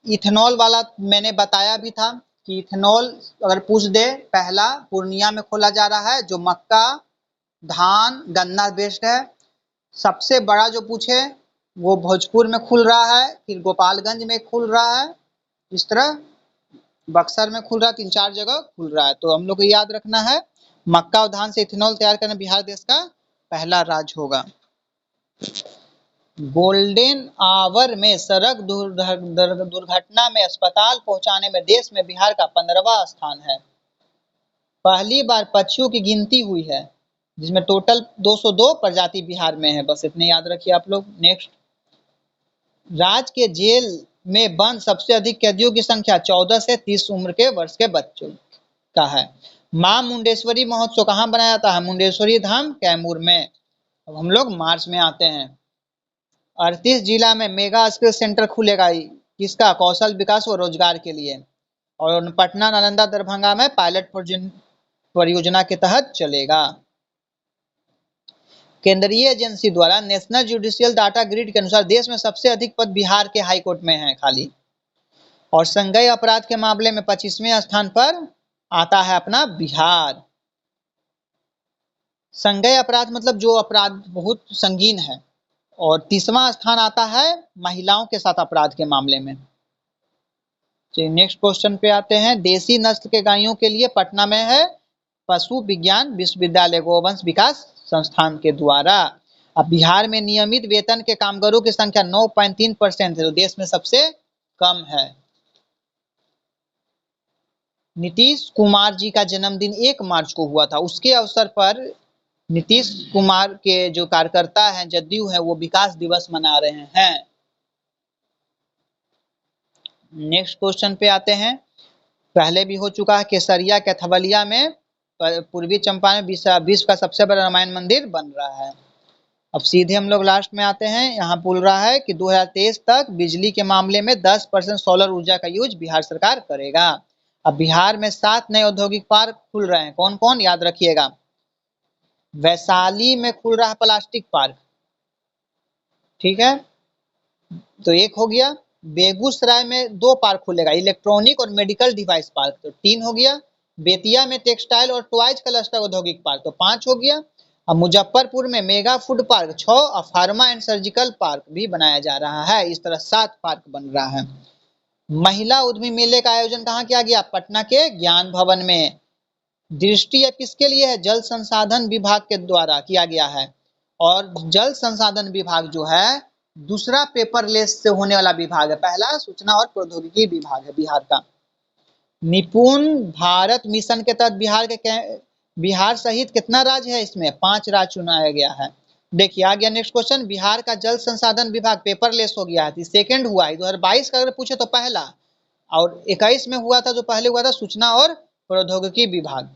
इथेनॉल वाला मैंने बताया भी था कि इथेनॉल अगर पूछ दे, पहला पूर्णिया में खोला जा रहा है, जो मक्का, धान, गन्ना बेस्ड है। सबसे बड़ा जो पूछे वो भोजपुर में खुल रहा है, फिर गोपालगंज में खुल रहा है, इस तरह बक्सर में खुल रहा है, 3-4 जगह खुल रहा है। तो हम लोग को याद रखना है, मक्का और धान से इथेनॉल तैयार करना बिहार देश का पहला राज्य होगा। गोल्डन आवर में सड़क दुर्घटना में अस्पताल पहुंचाने में देश में बिहार का 15वां स्थान है। पहली बार पक्षियों की गिनती हुई है, जिसमें टोटल 202 प्रजाति बिहार में है। बस इतने याद रखिए आप लोग। नेक्स्ट, राज्य के जेल में बंद सबसे अधिक कैदियों की संख्या 14 से 30 उम्र के वर्ष के बच्चों का है। मां मुंडेश्वरी महोत्सव कहाँ बनाया जाता है? मुंडेश्वरी धाम कैमूर में। अब हम लोग मार्च में आते हैं। 38 जिला में मेगा स्किल सेंटर खुलेगा, किसका? कौशल विकास व रोजगार के लिए। और पटना, नालंदा, दरभंगा में पायलट परियोजना के तहत चलेगा। केंद्रीय एजेंसी द्वारा नेशनल जुडिशियल डाटा ग्रिड के अनुसार देश में सबसे अधिक पद बिहार के हाई कोर्ट में है खाली। और संज्ञेय अपराध के मामले में 25वें स्थान पर आता है अपना बिहार। संज्ञेय अपराध मतलब जो अपराध बहुत संगीन है। और 30वां स्थान आता है महिलाओं के साथ अपराध के मामले में। नेक्स्ट क्वेश्चन पे आते हैं। देसी नस्ल के गायों के लिए पटना में है पशु विज्ञान विश्वविद्यालय, गोवंश विकास संस्थान के द्वारा। अब बिहार में नियमित वेतन के कामगारों की संख्या 9.3% है, जो देश में सबसे कम है। नीतीश कुमार जी का जन्मदिन 1 मार्च को हुआ था। उसके अवसर पर नीतीश कुमार के जो कार्यकर्ता हैं, जदयू है, वो विकास दिवस मना रहे हैं। नेक्स्ट क्वेश्चन पे आते हैं। पहले भी हो चुका है, केसरिया के थवलिया में पूर्वी चंपारण विश्व का सबसे बड़ा रामायण मंदिर बन रहा है। अब सीधे हम लोग लास्ट में आते हैं। यहाँ बोल रहा है कि 2023 तक बिजली के मामले में 10% सोलर ऊर्जा का यूज बिहार सरकार करेगा। अब बिहार में 7 नए औद्योगिक पार्क खुल रहे हैं। कौन कौन? याद रखिएगा। वैशाली में खुल रहा है प्लास्टिक पार्क, ठीक है, तो एक हो गया। बेगूसराय में 2 पार्क खुलेगा, इलेक्ट्रॉनिक और मेडिकल डिवाइस पार्क, तो 3 हो गया। बेतिया में टेक्सटाइल और टॉयज क्लस्टर औद्योगिक पार्क, तो 5 हो गया। अब मुजफ्फरपुर में मेगा फूड पार्क 6 और फार्मा एंड सर्जिकल पार्क भी बनाया जा रहा है। इस तरह 7 पार्क बन रहा है। महिला उद्यमी मेले का आयोजन कहाँ किया गया? पटना के ज्ञान भवन में। दृष्टि अब किसके लिए है? जल संसाधन विभाग के द्वारा किया गया है। और जल संसाधन विभाग जो है दूसरा पेपरलेस से होने वाला विभाग है, पहला सूचना और प्रौद्योगिकी विभाग है बिहार का। निपुण भारत मिशन के तहत बिहार सहित कितना राज्य है, इसमें 5 राज्य चुनाया गया है। देखिए आ गया नेक्स्ट क्वेश्चन, बिहार का जल संसाधन विभाग पेपरलेस हो गया है, सेकेंड हुआ है 2022 का अगर पूछे तो पहला, और 21 में हुआ था जो पहले हुआ था सूचना और प्रौद्योगिकी विभाग।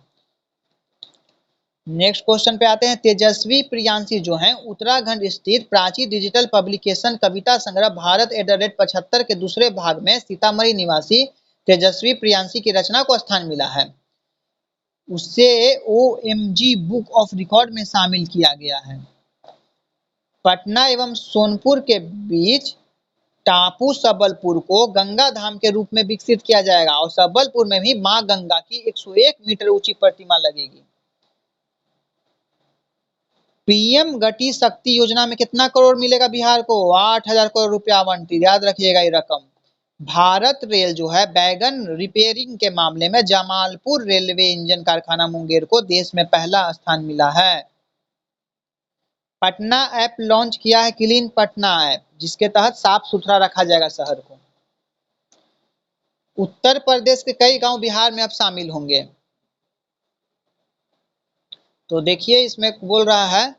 नेक्स्ट क्वेश्चन पे आते हैं, तेजस्वी प्रियांशी जो हैं उत्तराखंड स्थित प्राची डिजिटल पब्लिकेशन कविता संग्रह भारत @75 के दूसरे भाग में सीतामढ़ी निवासी तेजस्वी प्रियांशी की रचना को स्थान मिला है, उससे OMG बुक ऑफ रिकॉर्ड में शामिल किया गया है। पटना एवं सोनपुर के बीच टापू सबलपुर को गंगा धाम के रूप में विकसित किया जाएगा और सबलपुर में भी मां गंगा की 101 मीटर ऊंची प्रतिमा लगेगी। पीएम गति शक्ति योजना में कितना करोड़ मिलेगा बिहार को, 8,000 करोड़ रुपया आवंटित, याद रखिएगा ये रकम। भारत रेल जो है वैगन रिपेयरिंग के मामले में जमालपुर रेलवे इंजन कारखाना मुंगेर को देश में पहला स्थान मिला है। पटना ऐप लॉन्च किया है, क्लीन पटना ऐप, जिसके तहत साफ सुथरा रखा जाएगा शहर को। उत्तर प्रदेश के कई गांव बिहार में अब शामिल होंगे। तो देखिए इसमें बोल रहा है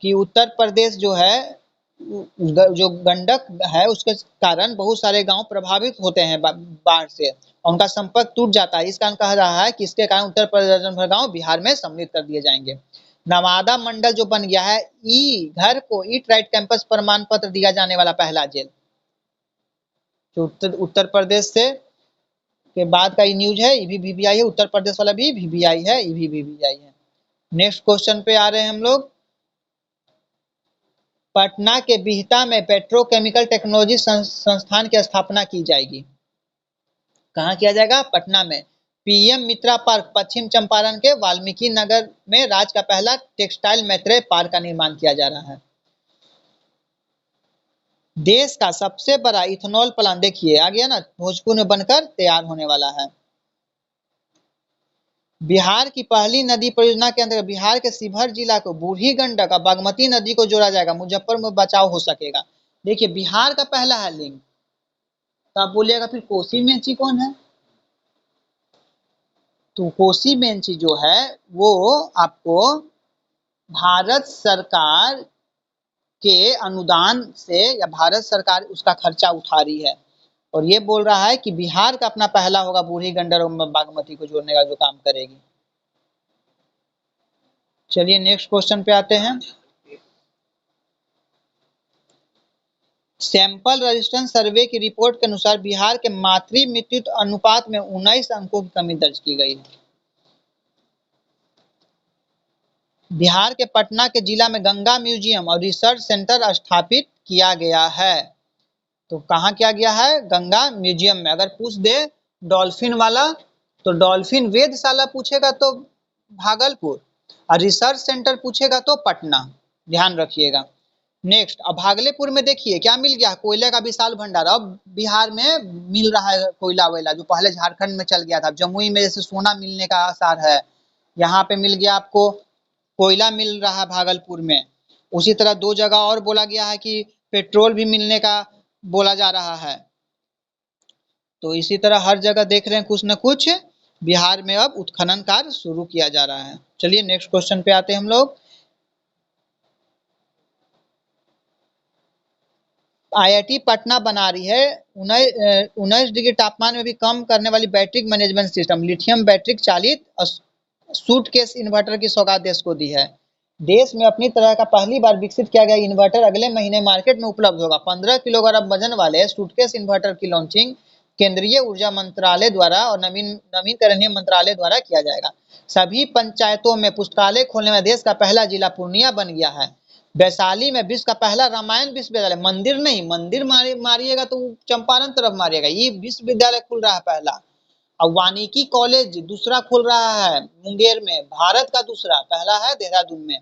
कि उत्तर प्रदेश जो है जो गंडक है उसके कारण बहुत सारे गांव प्रभावित होते हैं बाढ़ से, उनका संपर्क टूट जाता है। इस कारण कहा रहा है कि इसके कारण उत्तर प्रदेश भर गांव बिहार में सम्मिलित कर दिए जाएंगे। नवादा मंडल जो बन गया है, घर को ईट राइट कैंपस प्रमाण पत्र दिया जाने वाला पहला जेल, जो उत्तर प्रदेश से के बाद का न्यूज है, ये भी VVI है, उत्तर प्रदेश वाला भी VVI है, ये भी VVI है। नेक्स्ट क्वेश्चन पे आ रहे हैं हम लोग, पटना के बिहटा में पेट्रोकेमिकल टेक्नोलॉजी संस्थान की स्थापना की जाएगी। कहाँ किया जाएगा, पटना में। पीएम मित्रा पार्क पश्चिम चंपारण के वाल्मीकि नगर में राज्य का पहला टेक्सटाइल मैत्रेय पार्क का निर्माण किया जा रहा है। देश का सबसे बड़ा इथेनॉल प्लांट, देखिए आ गया ना, भोजपुर में बनकर तैयार होने वाला है। बिहार की पहली नदी परियोजना के अंतर्गत बिहार के शिवहर जिला को बूढ़ी गंडक और बागमती नदी को जोड़ा जाएगा, मुजफ्फरपुर में बचाव हो सकेगा। देखिए बिहार का पहला है लिंक, तो आप बोलिएगा फिर कोसी मेची कौन है, तो कोसी मेची जो है वो आपको भारत सरकार के अनुदान से या भारत सरकार उसका खर्चा उठा रही है, और ये बोल रहा है कि बिहार का अपना पहला होगा बूढ़ी गंडक और बागमती को जोड़ने का जो काम करेगी। चलिए नेक्स्ट क्वेश्चन पे आते हैं, सैंपल रजिस्ट्रेशन सर्वे की रिपोर्ट के अनुसार बिहार के मातृ मृत्यु अनुपात में 19 अंकों की कमी दर्ज की गई है। बिहार के पटना के जिला में गंगा म्यूजियम और रिसर्च सेंटर स्थापित किया गया है। तो कहाँ किया गया है, गंगा म्यूजियम में। अगर पूछ दे डॉल्फिन वाला तो डॉल्फिन वेधशाला पूछेगा तो भागलपुर, और रिसर्च सेंटर पूछेगा तो पटना, ध्यान रखिएगा। नेक्स्ट, अब भागलपुर में देखिए क्या मिल गया, कोयले का विशाल भंडार। अब बिहार में मिल रहा है कोयला वोयला, जो पहले झारखंड में चल गया था। जमुई में जैसे सोना मिलने का आसार है, यहाँ पे मिल गया आपको कोयला मिल रहा है भागलपुर में। उसी तरह 2 जगह और बोला गया है कि पेट्रोल भी मिलने का बोला जा रहा है। तो इसी तरह हर जगह देख रहे हैं कुछ न कुछ बिहार में अब उत्खनन कार्य शुरू किया जा रहा है। चलिए नेक्स्ट क्वेश्चन पे आते हैं हम लोग, IIT पटना बना रही है 19 डिग्री तापमान में भी कम करने वाली battery management system, lithium battery चालित सूटकेस इन्वर्टर की सौगात देश को दी है। देश में अपनी तरह का पहली बार विकसित किया गया इन्वर्टर अगले महीने मार्केट में उपलब्ध होगा। 15 किलोग्राम वजन वाले सूटकेस इन्वर्टर की लॉन्चिंग केंद्रीय ऊर्जा मंत्रालय द्वारा और नवीकरणीय मंत्रालय द्वारा किया जाएगा। सभी पंचायतों में पुस्तकालय खोलने में देश का पहला जिला पूर्णिया बन गया है। वैशाली में विश्व का पहला रामायण विश्वविद्यालय, मंदिर नहीं, मंदिर मारिएगा तो चंपारण तरफ मारिएगा, ये विश्वविद्यालय खुल रहा है पहला। और वानिकी कॉलेज दूसरा खुल रहा है मुंगेर में, भारत का दूसरा, पहला है देहरादून में।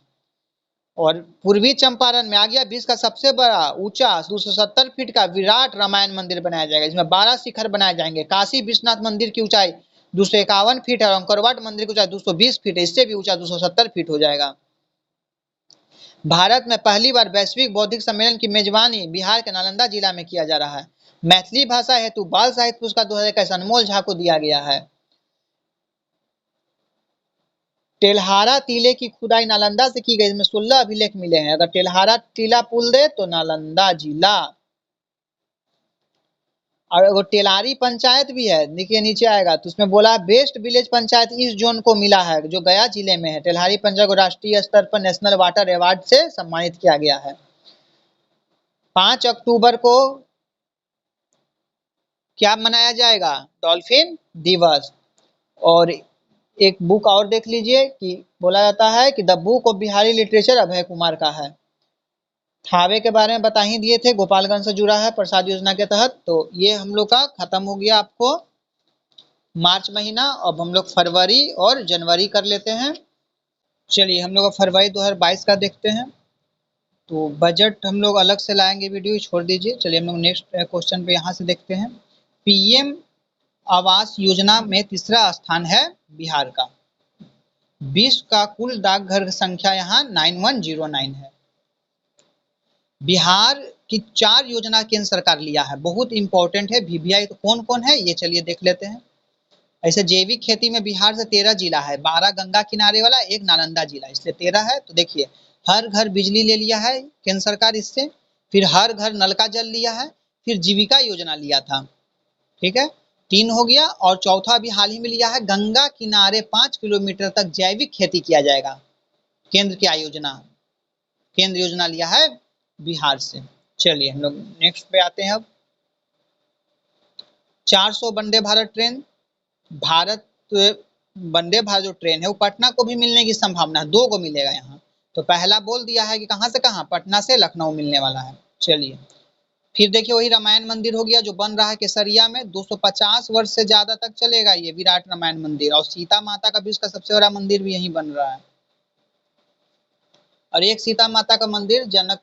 और पूर्वी चंपारण में आ गया विश्व का सबसे बड़ा ऊंचा 270 फीट का विराट रामायण मंदिर बनाया जाएगा, इसमें 12 शिखर बनाए जाएंगे। काशी विश्वनाथ मंदिर की ऊंचाई 251 फीट है और अंकरवाट मंदिर की ऊंचाई 220 फीट है, इससे भी ऊंचा 270 फीट हो जाएगा। भारत में पहली बार वैश्विक बौद्धिक सम्मेलन की मेजबानी बिहार के नालंदा जिला में किया जा रहा है। मैथिली भाषा हेतु बाल साहित्य पुरस्कार 2021 अनमोल झा को दिया गया है। तेल्हारा टीले की खुदाई नालंदा से की गई, इसमें 16 अभिलेख मिले हैं। अगर तेल्हारा टीला पुल दे तो नालंदा जिला। और वो टेलारी पंचायत भी है, देखिए नीचे आएगा तो उसमें बोला है बेस्ट विलेज पंचायत इस जोन को मिला है, जो गया जिले में है। टेल्हारी पंचायत को राष्ट्रीय स्तर पर नेशनल वाटर अवार्ड से सम्मानित किया गया है। 5 अक्टूबर को क्या मनाया जाएगा? डॉल्फिन दिवस। और एक बुक और देख लीजिए कि बोला जाता है कि the book of Bihari literature Abhay Kumar का है। थावे के बारे में बता ही दिए थे, गोपालगंज से जुड़ा है प्रसाद योजना के तहत। तो ये हम लोग का खत्म हो गया आपको मार्च महीना। अब हम लोग फरवरी और जनवरी कर लेते हैं। चलिए हम लोग फरवरी 2022 का देखते हैं। तो बजट हम लोग अलग से लाएंगे, वीडियो छोड़ दीजिए। चलिए हम लोग नेक्स्ट क्वेश्चन पे यहाँ से देखते हैं। पीएम आवास योजना में तीसरा स्थान है बिहार का। विश्व का कुल डाकघर संख्या यहाँ 9109 है। बिहार की 4 योजना केंद्र सरकार लिया है, बहुत इंपॉर्टेंट है। वीवीआई तो कौन कौन है ये चलिए देख लेते हैं। ऐसे जैविक खेती में बिहार से 13 जिला है, 12 गंगा किनारे वाला, एक नालंदा जिला, इसलिए 13 है। तो देखिए हर घर बिजली ले लिया है केंद्र सरकार इससे, फिर हर घर नल का जल लिया है, फिर जीविका योजना लिया था, ठीक है 3 हो गया। और चौथा अभी हाल ही में लिया है, गंगा किनारे 5 किलोमीटर तक जैविक खेती किया जाएगा। केंद्र की योजना, केंद्र योजना लिया है बिहार से। चलिए हम लोग नेक्स्ट पे आते हैं। अब 400 वंदे भारत ट्रेन, भारत वंदे भारत जो ट्रेन है वो पटना को भी मिलने की संभावना है, 2 को मिलेगा यहाँ। तो पहला बोल दिया है कि कहाँ से कहाँ, पटना से लखनऊ मिलने वाला है। चलिए फिर देखिए वही रामायण मंदिर हो गया जो बन रहा है केसरिया में, 250 वर्ष से ज्यादा तक चलेगा ये विराट रामायण मंदिर। और सीता माता का भी उसका सबसे बड़ा मंदिर भी यहीं बन रहा है। और एक सीता माता का मंदिर जनक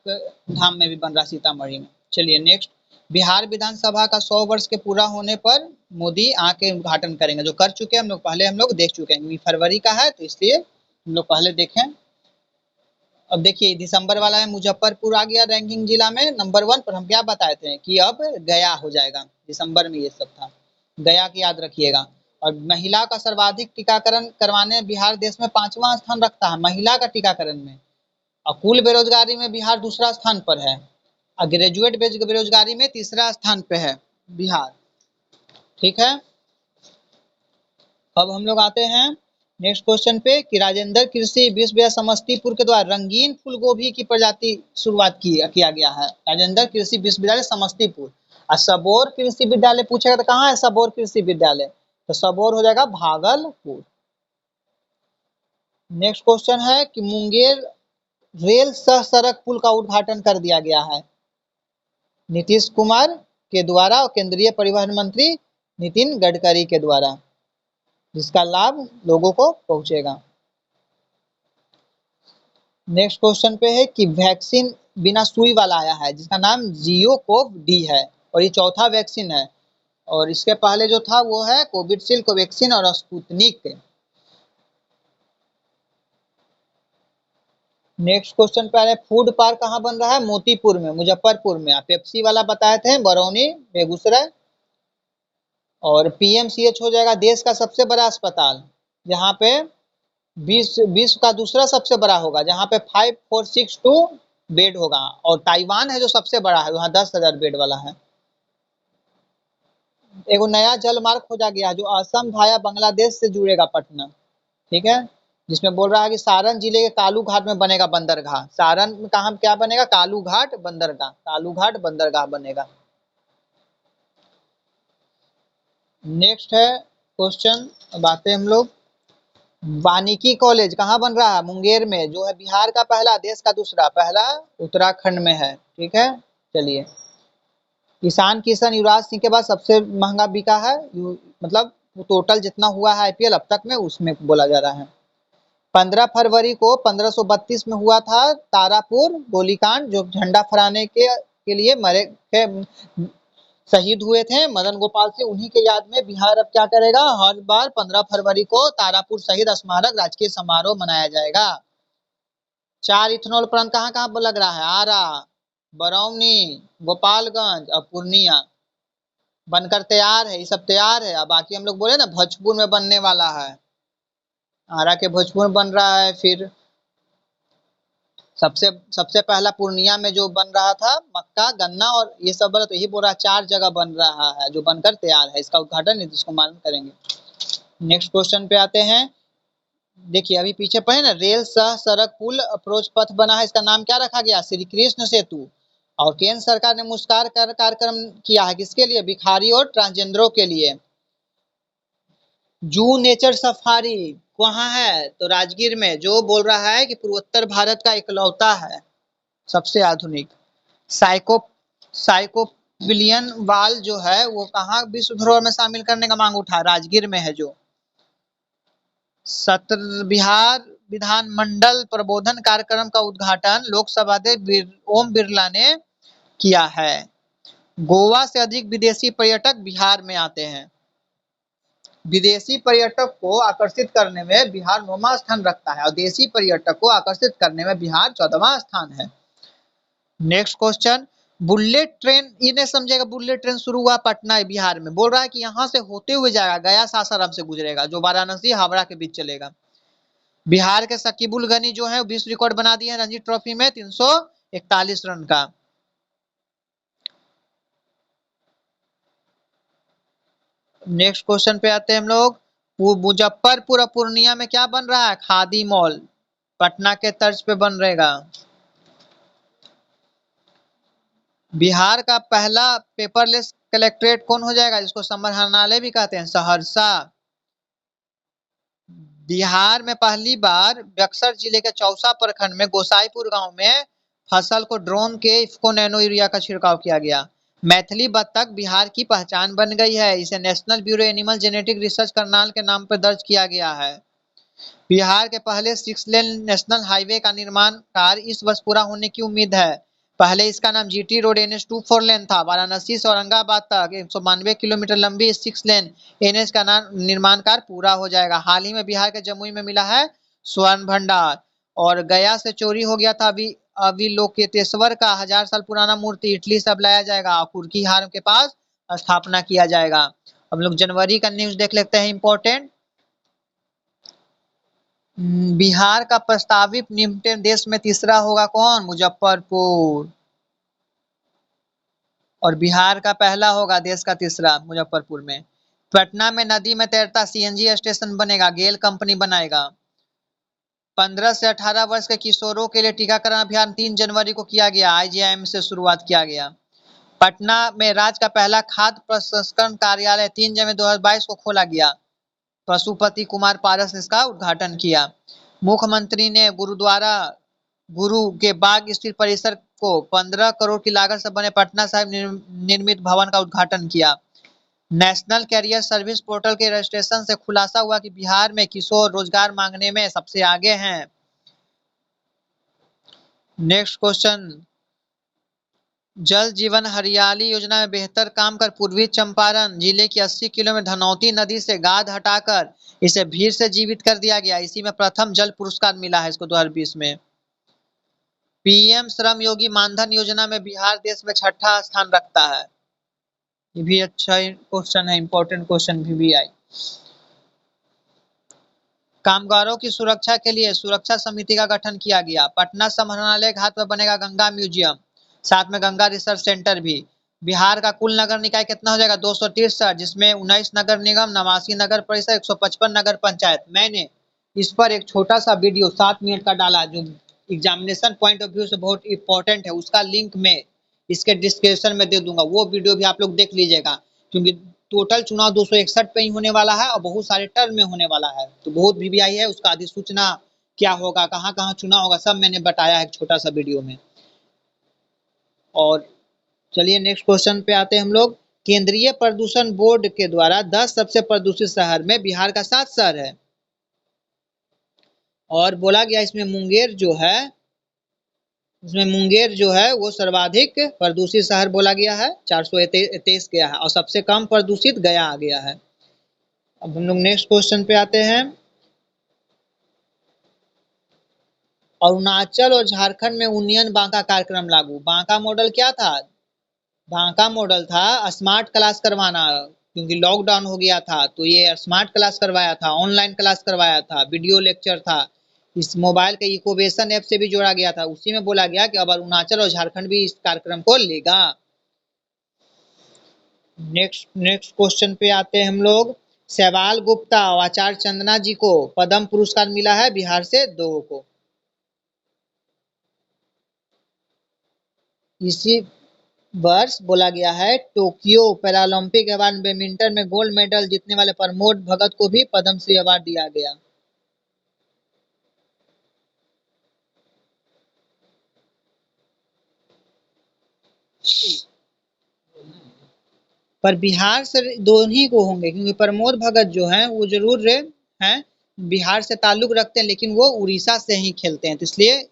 धाम में भी बन रहा है सीतामढ़ी में। चलिए नेक्स्ट, बिहार विधानसभा का 100 वर्ष के पूरा होने पर मोदी आके उद्घाटन करेंगे, जो कर चुके हैं हम लोग, पहले हम लोग देख चुके हैं। फरवरी का है तो इसलिए हम लोग पहले देखें। अब देखिए दिसंबर वाला है, मुजफ्फरपुर आ गया रैंकिंग जिला में नंबर 1 पर। हम क्या बताए थे कि अब गया हो जाएगा, दिसंबर में ये सब था, गया की याद रखिएगा। और महिला का सर्वाधिक टीकाकरण करवाने बिहार देश में 5वां स्थान रखता है महिला का टीकाकरण में। और कुल बेरोजगारी में बिहार दूसरा स्थान पर है, और ग्रेजुएट बेरोजगारी में तीसरा स्थान पे है बिहार, ठीक है। अब हम लोग आते हैं नेक्स्ट क्वेश्चन पे कि राजेंद्र कृषि विश्वविद्यालय समस्तीपुर के द्वारा रंगीन फूल गोभी की प्रजाति शुरुआत किया गया है। राजेंद्र कृषि विश्वविद्यालय समस्तीपुर। और सबौर कृषि विद्यालय पूछेगा तो कहाँ है सबौर कृषि विद्यालय, तो सबौर हो जाएगा भागलपुर। नेक्स्ट क्वेश्चन है कि मुंगेर रेल सह सड़क पुल का उद्घाटन कर दिया गया है नीतीश कुमार के द्वारा और केंद्रीय परिवहन मंत्री नितिन गडकरी के द्वारा, जिसका लाभ लोगों को पहुंचेगा। नेक्स्ट क्वेश्चन पे है कि वैक्सीन बिना सुई वाला आया है जिसका नाम जियोकोव डी है, और ये चौथा वैक्सीन है। और इसके पहले जो था वो है कोविडशील्ड, कोवैक्सीन और स्पुतनिक। नेक्स्ट क्वेश्चन पे आ रहा है फूड पार्क कहाँ बन रहा है, मोतीपुर में, मुजफ्फरपुर में। पेप्सी वाला बताए थे बरौनी बेगूसराय। और पीएमसीएच हो जाएगा देश का सबसे बड़ा अस्पताल, जहाँ पे विश्व का दूसरा सबसे बड़ा होगा, जहाँ पे 5462 बेड होगा। और ताइवान है जो सबसे बड़ा है, वहाँ 10,000 बेड वाला है। एगो नया जल मार्ग खोजा गया जो असम भाया बांग्लादेश से जुड़ेगा पटना, ठीक है, जिसमें बोल रहा है कि सारण जिले के कालू घाट में बनेगा बंदरगाह। सारण में कहा क्या बनेगा, कालू घाट बंदरगाह, कालू घाट बंदरगाह बनेगा। नेक्स्ट है क्वेश्चन, अब आते हैं हम लोग वानिकी कॉलेज कहाँ बन रहा है, मुंगेर में, जो है बिहार का पहला, देश का दूसरा, पहला उत्तराखंड में है, ठीक है। चलिए ईशान किशन युवराज सिंह के बाद सबसे महंगा बिका है, मतलब टोटल जितना हुआ है आईपीएल अब तक में उसमें बोला जा रहा है। 15 फरवरी को 1532 में हुआ था तारापुर गोलीकांड, जो झंडा फहराने के लिए मरे के शहीद हुए थे मदन गोपाल सिंह, उन्हीं के याद में बिहार अब क्या करेगा, हर बार 15 फरवरी को तारापुर शहीद स्मारक राजकीय समारोह मनाया जाएगा। 4 इथेनॉल प्लांट कहाँ कहाँ लग रहा है? आरा, बरौनी, गोपालगंज और पूर्णिया बनकर तैयार है। ये सब तैयार है। अब बाकी हम लोग बोले ना भोजपुर में बनने वाला है, आरा के भोजपुर में बन रहा है। फिर सबसे सबसे पहला पूर्णिया में जो बन रहा था मक्का गन्ना और ये सब बना, तो यही बोल रहा है 4 जगह बन रहा है जो बनकर तैयार है। इसका उद्घाटन नीतीश कुमार करेंगे। नेक्स्ट क्वेश्चन पे आते हैं। देखिए अभी पीछे पढ़े ना, रेल सह सड़क पुल अप्रोच पथ बना है, इसका नाम क्या रखा गया? श्री कृष्ण सेतु। और केंद्र सरकार ने मुस्कार कर कार्यक्रम किया है किसके लिए? भिखारी और ट्रांसजेंडरों के लिए। जू नेचर सफारी कहाँ है? तो राजगीर में, जो बोल रहा है कि पूर्वोत्तर भारत का इकलौता है सबसे आधुनिक। साइको साइकोपिलियन वाल जो है वो कहाँ विश्व धरोहर में शामिल करने का मांग उठा? राजगीर में है जो। सत्र बिहार विधानमंडल प्रबोधन कार्यक्रम का उद्घाटन लोकसभा अध्यक्ष ओम बिरला ने किया है। गोवा से अधिक विदेशी पर्यटक बिहार में आते हैं। विदेशी पर्यटक को आकर्षित करने में बिहार 9वां स्थान रखता है और देशी पर्यटक को आकर्षित करने में बिहार 14वां स्थान है। नेक्स्ट क्वेश्चन, बुलेट ट्रेन, ये नहीं समझेगा बुलेट ट्रेन शुरू हुआ पटना बिहार में, बोल रहा है कि यहाँ से होते हुए जाएगा, गया सासाराम से गुजरेगा, जो वाराणसी हावड़ा के बीच चलेगा। बिहार के शकीबुल गनी जो है विश्व रिकॉर्ड बना दिए हैं रणजी ट्रॉफी में 341 रन का। नेक्स्ट क्वेश्चन पे आते हैं हम लोग। मुजफ्फरपुर और पूर्णिया में क्या बन रहा है? खादी मॉल, पटना के तर्ज पे बन रहेगा। बिहार का पहला पेपरलेस कलेक्ट्रेट कौन हो जाएगा? जिसको समाहरणालय भी कहते हैं, सहरसा। बिहार में पहली बार बक्सर जिले के चौसा प्रखंड में गोसाईपुर गांव में फसल को ड्रोन के इफ्को नैनो यूरिया का छिड़काव किया गया। मैथिली बत्तख बिहार की पहचान बन गई है, इसे national bureau animal genetic research Karnal के नाम पर दर्ज किया गया है। बिहार के पहले 6 लेन नेशनल हाईवे का निर्माण कार्य इस वर्ष पूरा होने की उम्मीद है। पहले इसका नाम जीटी रोड NH 2 4 लेन था। वाराणसी से औरंगाबाद तक 192 किलोमीटर लंबी 6 लेन NH का निर्माण कार्य पूरा हो जाएगा। हाल ही में बिहार के जमुई में मिला है स्वर्ण भंडार। और गया से चोरी हो गया था अविलोकितेश्वर का 1000 साल पुराना मूर्ति इटली से अब लाया जाएगा, कुर्की हार के पास स्थापना किया जाएगा। हम लोग जनवरी का न्यूज देख लेते हैं इंपॉर्टेंट। बिहार का प्रस्तावित निम्नलिखित देश में तीसरा होगा कौन? मुजफ्फरपुर। और बिहार का पहला होगा देश का तीसरा मुजफ्फरपुर में। पटना में नदी में तैरता CNG स्टेशन बनेगा, गेल कंपनी बनाएगा। 15 से 18 वर्ष के किशोरों के लिए टीकाकरण अभियान 3 जनवरी को किया गया, IJIM से शुरुआत किया गया। पटना में राज्य का पहला खाद्य प्रसंस्करण कार्यालय 3 जनवरी 2022 को खोला गया। पशुपति कुमार पारस ने इसका उद्घाटन किया। मुख्यमंत्री ने गुरुद्वारा गुरु के बाग स्थित परिसर को 15 करोड़ की लागत से बने पटना साहिब निर्मित भवन का उद्घाटन किया। नेशनल कैरियर सर्विस पोर्टल के रजिस्ट्रेशन से खुलासा हुआ कि बिहार में किशोर रोजगार मांगने में सबसे आगे हैं। नेक्स्ट क्वेश्चन, जल जीवन हरियाली योजना में बेहतर काम कर पूर्वी चंपारण जिले की 80 किलोमीटर धनौती नदी से गाद हटाकर इसे भीड़ से जीवित कर दिया गया। इसी में प्रथम जल पुरस्कार मिला है इसको 2020 में। PM श्रम योगी मानधन योजना में बिहार देश में 6ठा स्थान रखता है। ये भी अच्छा क्वेश्चन है, इंपॉर्टेंट क्वेश्चन भी आई। कामगारों की सुरक्षा के लिए सुरक्षा समिति का गठन किया गया। पटना समाहरणालय घाट पर बनेगा गंगा म्यूजियम, साथ में गंगा रिसर्च सेंटर भी। बिहार का कुल नगर निकाय कितना हो जाएगा? 263, जिसमें 19 नगर निगम, 89 नगर परिषद, 155 नगर पंचायत। मैंने इस पर एक छोटा सा वीडियो 7 मिनट का डाला जो एग्जामिनेशन पॉइंट ऑफ व्यू से बहुत इंपॉर्टेंट है, उसका लिंक मैं इसके डिस्क्रिप्शन में दे दूंगा, वो वीडियो भी आप लोग देख लीजिएगा। क्योंकि टोटल चुनाव 261 पे ही होने वाला है और बहुत सारे टर्म में होने वाला है, तो बहुत VVI है, उसका अधिसूचना क्या होगा, कहाँ कहाँ चुनाव होगा, सब मैंने बताया है छोटा सा वीडियो में। और चलिए नेक्स्ट क्वेश्चन पे आते हैं हम लोग। केंद्रीय प्रदूषण बोर्ड के द्वारा 10 सबसे प्रदूषित शहर में बिहार का 7 शहर है। और बोला गया इसमें मुंगेर जो है वो सर्वाधिक प्रदूषित शहर बोला गया है, 423 गया है, और सबसे कम प्रदूषित गया आ गया है। अब हम लोग नेक्स्ट क्वेश्चन पे आते हैं। अरुणाचल और झारखंड में उन्नयन बांका कार्यक्रम लागू। बांका मॉडल क्या था? बांका मॉडल था स्मार्ट क्लास करवाना, क्योंकि लॉकडाउन हो गया था तो ये स्मार्ट क्लास करवाया था, ऑनलाइन क्लास करवाया था, वीडियो लेक्चर था। इस मोबाइल के इकोवेशन ऐप से भी जोड़ा गया था। उसी में बोला गया कि अब अरुणाचल और झारखंड भी इस कार्यक्रम को लेगा। नेक्स्ट क्वेश्चन पे आते हैं हम लोग। सवाल गुप्ता और आचार्य चंदना जी को पद्म पुरस्कार मिला है बिहार से 2 को। इसी वर्ष बोला गया है टोक्यो पैरालंपिक के बाद बैडमिंटन में गोल्ड मेडल जीतने वाले प्रमोद भगत को भी पद्मश्री अवार्ड दिया गया। पर बिहार से दोनों को होंगे, क्योंकि प्रमोद भगत जो हैं वो जरूर हैं बिहार से ताल्लुक रखते हैं, लेकिन वो उड़ीसा से ही खेलते हैं, तो इसलिए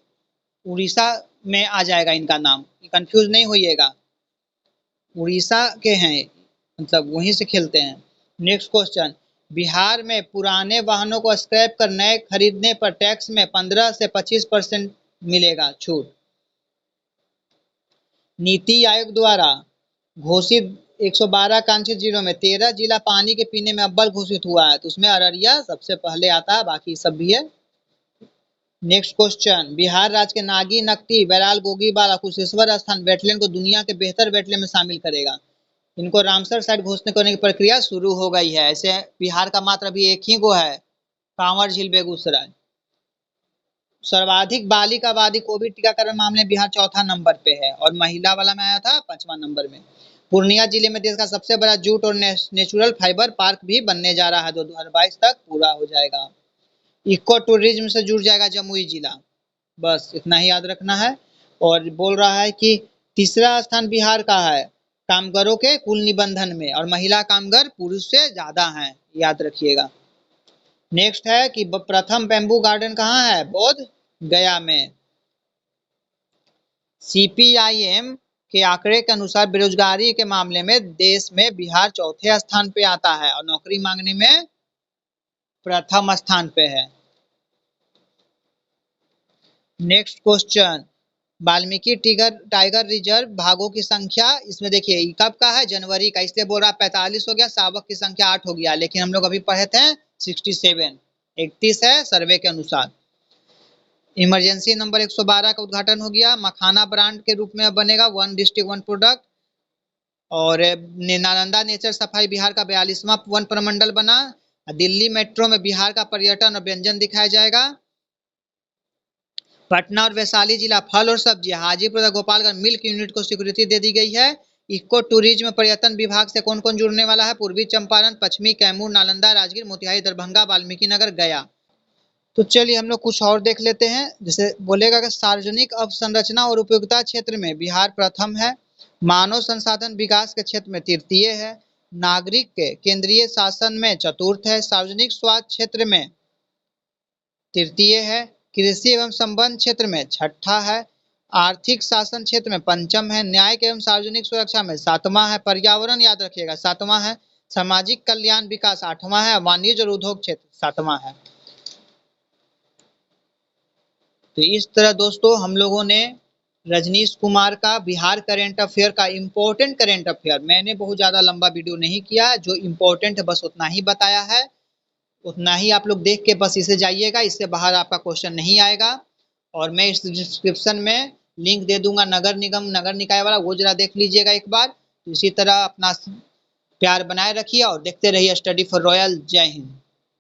उड़ीसा में आ जाएगा इनका नाम, कंफ्यूज नहीं होइएगा। उड़ीसा के हैं, मतलब वहीं से खेलते हैं। Next question. बिहार में पुराने वाहनों को स्क्रैप कर नए खरीदने पर टैक्स में 15 से 25% मिलेगा छूट। नीति आयोग द्वारा घोषित 112 कांक्षित जिलों में 13 जिला पानी के पीने में अव्वल घोषित हुआ है, तो उसमें अररिया सबसे पहले आता है, बाकी सब भी है। Next question. बिहार राज्य के नागी नकटी बैराल गोगीबाल और कुशेश्वर स्थान वेटलैंड को दुनिया के बेहतर वेटलैंड में शामिल करेगा। इनको रामसर साइट घोषणा करने की प्रक्रिया शुरू हो गई है। ऐसे बिहार का मात्र अभी एक ही गो है, कांवर झील बेगूसराय। सर्वाधिक बालिका आबादी कोविड टीकाकरण मामले में बिहार चौथा नंबर पे है, और महिला वाला में आया था 5वां नंबर में। पूर्णिया जिले में देश का सबसे बड़ा जूट और नेचुरल फाइबर पार्क भी बनने जा रहा है, जो 2022 तक पूरा हो जाएगा। इको टूरिज्म से जुड़ जाएगा जमुई जिला। बस इतना ही याद रखना है। और बोल रहा है कि तीसरा स्थान बिहार का है कामगारों के कुल निबंधन में, और महिला कामगार पुरुष से ज्यादा हैं, याद रखिएगा। नेक्स्ट है कि प्रथम बैम्बू गार्डन कहाँ है? बोध गया में। सीपीआईएम के आंकड़े के अनुसार बेरोजगारी के मामले में देश में बिहार चौथे स्थान पे आता है, और नौकरी मांगने में प्रथम स्थान पे है। Next question. Valmiki tiger reserve भागों की संख्या, इसमें देखिए कब का है? जनवरी का, इसलिए बोल रहा 45 हो गया, शावक की संख्या 8 हो गया, लेकिन हम लोग अभी पढ़े थे 67, 31 है सर्वे के अनुसार। इमरजेंसी नंबर 112 का उद्घाटन हो गया। मखाना ब्रांड के रूप में बनेगा, 1 डिस्ट्रिक्ट 1 प्रोडक्ट। और नालंदा नेचर सफारी बिहार का 42वां वन प्रमंडल बना। दिल्ली मेट्रो में बिहार का पर्यटन और व्यंजन दिखाया जाएगा। पटना और वैशाली जिला फल और सब्जी, हाजीपुर और गोपालगंज मिल्क यूनिट को स्वीकृति दे दी गई है। इको टूरिज्म पर्यटन विभाग से कौन कौन जुड़ने वाला है? पूर्वी चंपारण, पश्चिमी कैमूर, नालंदा, राजगीर, मोतिहारी, दरभंगा, वाल्मीकि नगर, गया। तो चलिए हम लोग कुछ और देख लेते हैं। जैसे बोलेगा कि सार्वजनिक अवसंरचना और उपयोगिता क्षेत्र में बिहार प्रथम है, मानव संसाधन विकास के क्षेत्र में तृतीय है, नागरिक के केंद्रीय शासन में चतुर्थ है, सार्वजनिक स्वास्थ्य क्षेत्र में तृतीय है, कृषि एवं संबंध क्षेत्र में छठा है, आर्थिक शासन क्षेत्र में पंचम है, न्यायिक एवं सार्वजनिक सुरक्षा में सातवां है, पर्यावरण याद रखिएगा सातवां है, सामाजिक कल्याण विकास आठवां है, वाणिज्य और उद्योग क्षेत्र सातवां है। तो इस तरह दोस्तों हम लोगों ने रजनीश कुमार का बिहार करेंट अफेयर का इम्पोर्टेंट करेंट अफेयर, मैंने बहुत ज़्यादा लंबा वीडियो नहीं किया, जो इम्पोर्टेंट है बस उतना ही बताया है, उतना ही आप लोग देख के बस इसे जाइएगा, इससे बाहर आपका क्वेश्चन नहीं आएगा। और मैं इस डिस्क्रिप्शन में लिंक दे दूंगा नगर निगम नगर निकाय वाला, वो जरा देख लीजिएगा एक बार। तो इसी तरह अपना प्यार बनाए रखिए और देखते रहिए स्टडी फॉर रॉयल। जय हिंद।